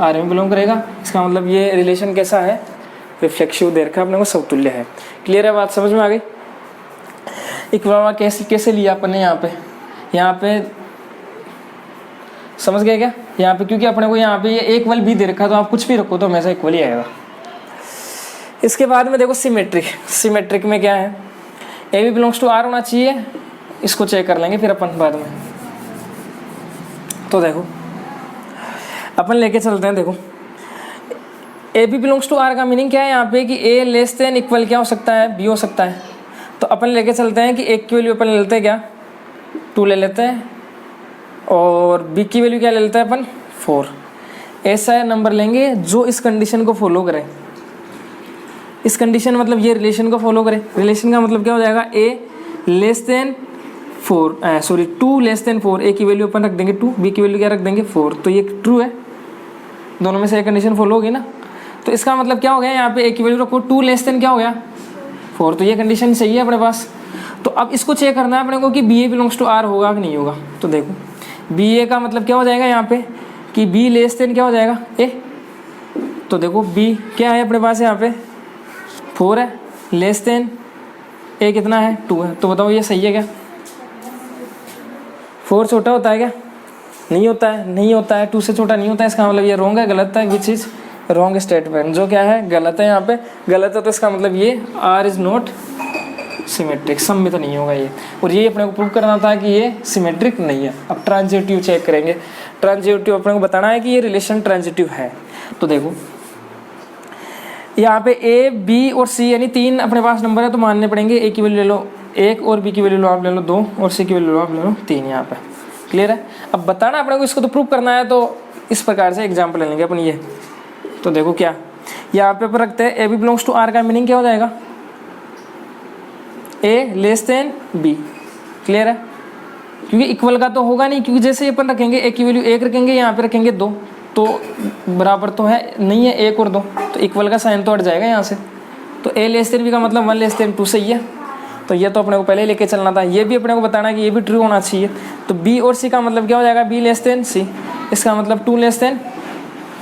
आर में बिलोंग करेगा। इसका मतलब ये रिलेशन कैसा है, रिफ्लेक्सिव दे रखा है अपने को, समतुल्य है। क्लियर है बात, समझ में आ गई। इक्विवेलेंट कैसे लिया अपन ने यहाँ पे समझ गए क्या। यहाँ पे क्योंकि अपने को यहाँ पे ये इक्वल भी दे रखा है तो आप कुछ भी रखो तो हमेशा इक्वल ही आएगा। इसके बाद में देखो सिमेट्रिक में क्या है, ए भी बिलोंग्स टू आर होना चाहिए। इसको चेक कर लेंगे फिर अपन बाद में। तो देखो अपन लेके चलते हैं। देखो A B belongs to R का मीनिंग क्या है यहाँ पे कि ए लेस देन इक्वल क्या हो सकता है, बी हो सकता है। तो अपन लेके चलते हैं कि एक की वैल्यू अपन ले लेते हैं क्या, 2 ले लेते हैं, और बी की वैल्यू क्या ले लेते हैं अपन, 4। ऐसा नंबर लेंगे जो इस कंडीशन को फॉलो करे। इस कंडीशन मतलब ये रिलेशन को फॉलो करे। रिलेशन का मतलब क्या हो जाएगा, A less then 2 less than 4। ए की वैल्यू अपन रख देंगे 2, बी की वैल्यू क्या रख देंगे 4। तो ये ट्रू है, दोनों में से एक कंडीशन फॉलो होगी ना। तो इसका मतलब क्या हो गया, यहाँ पे ए की वैल्यू रखो 2 लेस देन क्या हो गया 4। तो ये कंडीशन सही है अपने पास। तो अब इसको चेक करना है अपने को कि B A belongs to R होगा कि नहीं होगा। तो देखो बी ए का मतलब क्या हो जाएगा यहाँ पे कि बी लेस देन क्या हो जाएगा ए। तो देखो बी क्या है अपने पास यहाँ पे 4 है, लेस देन ए कितना है 2 है। तो बताओ ये सही है क्या, 4 छोटा होता है क्या, नहीं होता है, नहीं होता है, 2 से छोटा नहीं होता है। इसका मतलब ये रॉन्ग है, गलत है, विच इज रॉन्ग स्टेटमेंट, जो क्या है गलत है। यहाँ पे गलत है तो इसका मतलब ये आर इज नॉट सिमेट्रिक, सममित नहीं होगा ये। और ये अपने को प्रूव करना था कि ये सिमेट्रिक नहीं है। अब ट्रांजिटिव चेक करेंगे। ट्रांजिटिव अपने को बताना है कि ये रिलेशन ट्रांजिटिव है। तो देखो यहाँ पे ए बी और सी यानी 3 अपने पास नंबर है तो मानने पड़ेंगे। ए की वैल्यू ले लो 1 और बी की वैल्यू लो आप ले लो 2 और सी की वैल्यू लो आप ले लो 3। यहाँ पे क्लियर है। अब बताना अपने को, इसको तो प्रूव करना है। तो इस प्रकार से एग्जाम्पल ले लेंगे अपन ये। तो देखो क्या यहाँ पे रखते हैं, A B belongs to R का मीनिंग क्या हो जाएगा, A less than B. Clear है, क्योंकि इक्वल का तो होगा नहीं, क्योंकि जैसे अपन रखेंगे ए की वैल्यू 1 रखेंगे, यहाँ पे रखेंगे 2 तो बराबर तो है नहीं है 1 और 2, तो इक्वल का साइन तो हट जाएगा यहाँ से। तो ए लेस देन बी का मतलब 1 लेस देन 2 सही है। तो ये तो अपने को पहले लेके चलना था। ये भी अपने को बताना है कि ये भी ट्रू होना चाहिए। तो बी और सी का मतलब क्या हो जाएगा, बी लेस देन सी, इसका मतलब 2 लेस देन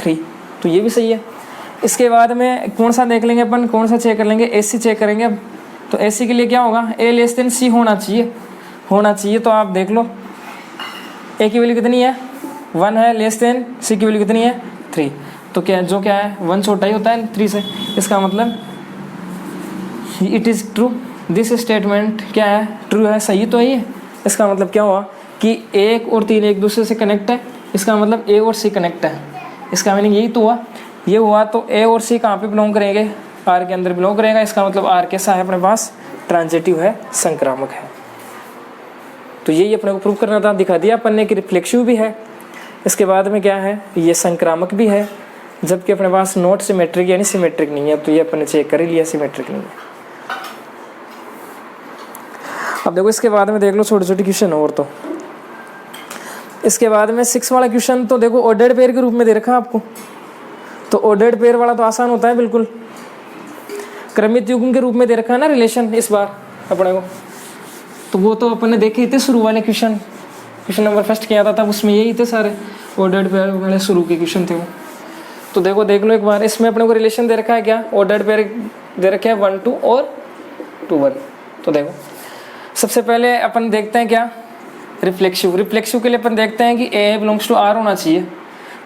3। तो ये भी सही है। इसके बाद में कौन सा देख लेंगे अपन, कौन सा चेक कर लेंगे, ए सी चेक करेंगे अब। तो ए सी के लिए क्या होगा, ए लेस देन सी होना चाहिए। तो आप देख लो ए की वैल्यू कितनी है 1 है, लेस देन सी की वैल्यू कितनी है 3। तो क्या है 1 छोटा ही होता है 3 से। इसका मतलब it is true, this statement क्या है, ट्रू है, सही तो है ये। इसका मतलब क्या हुआ कि 1 और 3 एक दूसरे से कनेक्ट है। इसका मतलब ए और सी कनेक्ट है। इसका मीनिंग यही तो हुआ, ये हुआ। तो ए और सी कहाँ पे बिलोंग करेंगे, आर के अंदर बिलोंग करेगा। इसका मतलब आर कैसा है अपने पास, ट्रांजिटिव है, संक्रामक है। तो यही अपने को प्रूव करना था, दिखा दिया अपन ने कि रिफ्लेक्सिव भी है। इसके बाद में क्या है, ये संक्रामक भी है, जबकि अपने पास नॉट सिमेट्रिक यानी सिमेट्रिक नहीं है। तो ये अपन ने चेक कर ही लिया, सिमेट्रिक नहीं है। अब देखो इसके बाद में देख लो छोटे छोटे क्वेश्चन और। तो इसके बाद में 6 वाला क्वेश्चन तो देखो ऑर्डर्ड पेयर के रूप में दे रखा है आपको। तो ऑर्डर्ड पेयर वाला तो आसान होता है बिल्कुल, क्रमित युग्म के रूप में दे रखा है ना रिलेशन इस बार अपने को। तो वो तो अपन ने देखे थे शुरू वाले क्वेश्चन नंबर फर्स्ट किया था, तब उसमें यही थे सारे ऑर्डर्ड पेयर वाले शुरू के क्वेश्चन थे वो। तो देखो देख लो एक बार, इसमें अपने को रिलेशन दे रखा है क्या, ऑर्डर्ड पेयर दे रखे हैं 1 2 और 2 1। तो देखो सबसे पहले अपन देखते हैं क्या, रिफ्लेक्सिव के लिए अपन देखते हैं कि ए बिलोंग्स टू आर होना चाहिए।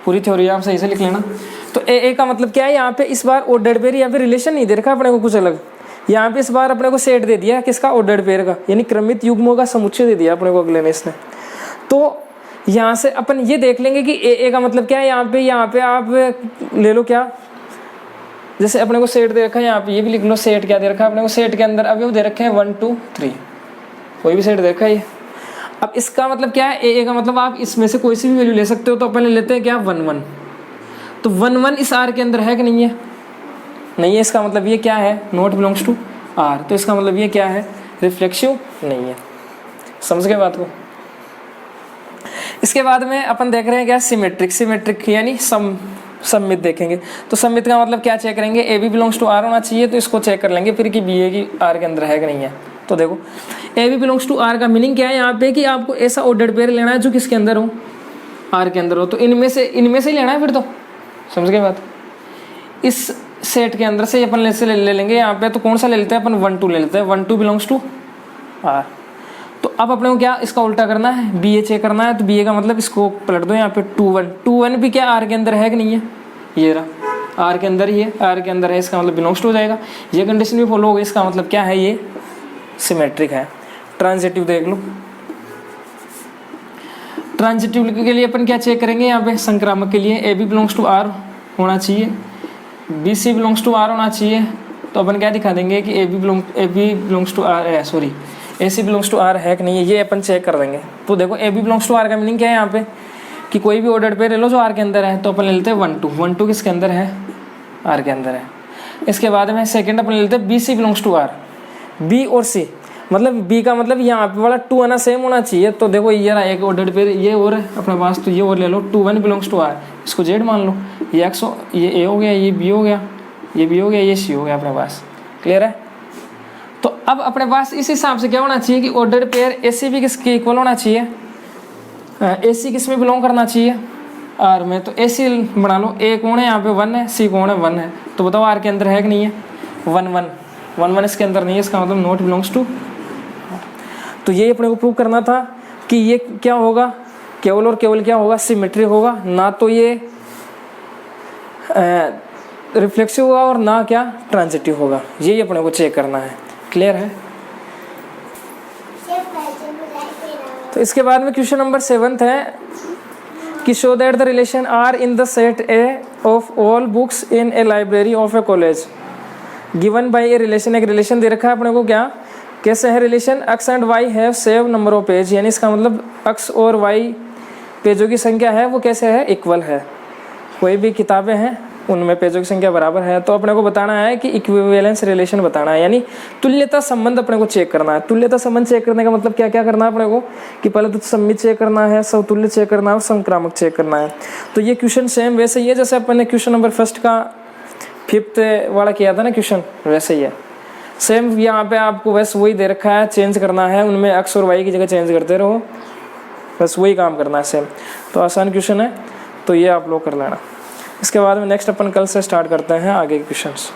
पूरी थ्योरी आप सही से लिख लेना। तो ए का मतलब क्या है, यहाँ पे इस बार ऑर्डर्ड पेयर, यहाँ पे रिलेशन नहीं दे रखा अपने को कुछ अलग। यहाँ पे इस बार अपने को सेट दे दिया किसका, ऑर्डर्ड पेयर का, यानी क्रमित युग्मों का समुच्चय दे दिया अपने को अगले में इसने। तो यहाँ से अपन ये देख लेंगे कि ए का मतलब क्या है। यहाँ पे आप ले लो क्या, जैसे अपने को सेट दे रखा है, यहाँ पे ये भी लिख लो सेट क्या दे रखा है अपने को। सेट के अंदर अब वो दे रखे हैं 1 2 3, कोई भी सेट दे रखा है ये। अब इसका मतलब क्या है, ए का मतलब आप इसमें से कोई सी भी वैल्यू ले सकते हो। तो अपन लेते हैं क्या 1 1। तो 1 1 इस आर के अंदर है कि नहीं है, नहीं है। इसका मतलब ये क्या है, नॉट बिलोंग्स टू आर। तो इसका मतलब ये क्या है, रिफ्लेक्सिव नहीं है। समझ गए बात को। इसके बाद में अपन देख रहे हैं क्या, सिमेट्रिक। सिमेट्रिक यानी सममित देखेंगे। तो सममित का मतलब क्या चेक करेंगे, A B belongs to R होना चाहिए, तो इसको चेक कर लेंगे फिर कि बी ए की आर के अंदर है कि नहीं है। तो देखो A B belongs to R का मीनिंग क्या है यहाँ पे, कि आपको ऐसा ऑर्डर्ड पेयर लेना है जो किसके अंदर हो, आर के अंदर हो। तो इनमें से ही लेना है फिर, तो समझ गए बात। इस सेट के अंदर से अपन ले लेंगे यहाँ पे। तो कौन सा ले लेते हैं अपन, 1 2 ले लेते हैं। 1 2 बिलोंग्स टू आर। तो अब अपने को क्या इसका उल्टा करना है, बी ए चेक करना है। तो बी ए का मतलब इसको पलट दो यहाँ पे, 2 1। 2 1 भी क्या आर के अंदर है कि नहीं है, ये रहा आर के अंदर ही है, आर के अंदर है, इसका मतलब बिलोंग्स टू हो जाएगा। ये कंडीशन भी फॉलो होगी, इसका मतलब क्या है, ये सिमेट्रिक है। ट्रांजिटिव देख लो। ट्रांजिटिव के लिए अपन क्या चेक करेंगे यहाँ पे, संक्रामक के लिए A B belongs to R होना चाहिए, B C belongs to R होना चाहिए। तो अपन क्या दिखा देंगे कि A B belongs to R है, sorry A C belongs to R है कि नहीं है, ये अपन चेक कर देंगे। तो देखो A B belongs to R का मीनिंग क्या है यहाँ पे, कि कोई भी ऑर्डर पे ले लो जो आर के अंदर है। तो अपन ले लेते हैं 1 2। 1 2 किसके अंदर है, आर के अंदर है। इसके बाद में सेकंड अपन ले लेते हैं B C belongs to R. B और सी मतलब बी का मतलब यहाँ पे वाला 2 है ना, सेम होना चाहिए। तो देखो ये रहा एक ऑर्डर पे, ये और है अपने पास, तो ये और ले लो। 2 1 बिलोंग्स टू आर, इसको जेड मान लो। ये एक्स ये ए हो गया, ये बी हो गया, ये बी हो गया, ये सी हो गया अपने पास। क्लियर है। तो अब अपने पास इस हिसाब से क्या होना चाहिए कि ऑर्डर पेयर ए सी भी किसके इक्वल होना चाहिए, ए सी किस में बिलोंग करना चाहिए, आर में। तो ए सी बना लो। ए कौन है यहाँ पे, 1 है, सी कौन है, 1 है। तो बताओ आर के अंदर है कि नहीं है, 1 1 1 1 इसके अंदर नहीं है, इसका मतलब नॉट बिलोंग्स टू। तो ये अपने को प्रूव करना था कि ये क्या होगा, केवल और केवल क्या होगा, सिमेट्रिक होगा, ना तो ये रिफ्लेक्सिव होगा और ना क्या ट्रांजिटिव होगा। यही अपने को चेक करना है। क्लियर है। तो इसके बाद में क्वेश्चन नंबर 7 है कि show that the relation R in the set A of all books in a library of a college given by a relation. एक रिलेशन दे रखा है अपने को, क्या कैसे है relation, X and Y have same number of page, यानी इसका मतलब एक्स और वाई पेजों की संख्या है वो कैसे है, इक्वल है। कोई भी किताबें हैं उनमें पेजों की संख्या बराबर है। तो अपने को बताना है कि इक्विवेलेंस रिलेशन बताना है, यानी तुल्यता संबंध अपने को चेक करना है। तुल्यता संबंध चेक करने का मतलब क्या क्या करना है अपने को, कि पहले तो सम्मित चेक करना है, समतुल्य चेक करना है और संक्रामक चेक करना है। तो ये क्वेश्चन सेम वैसे ही है जैसे अपन ने क्वेश्चन नंबर 1 का 5th वाला किया था ना क्वेश्चन, वैसे ही है सेम। यहाँ पे आपको बस वही दे रखा है, चेंज करना है, उनमें एक्स और वाई की जगह चेंज करते रहो, बस वही काम करना है सेम। तो आसान क्वेश्चन है, तो ये आप लोग कर लेना। इसके बाद में नेक्स्ट अपन कल से स्टार्ट करते हैं आगे के क्वेश्चंस।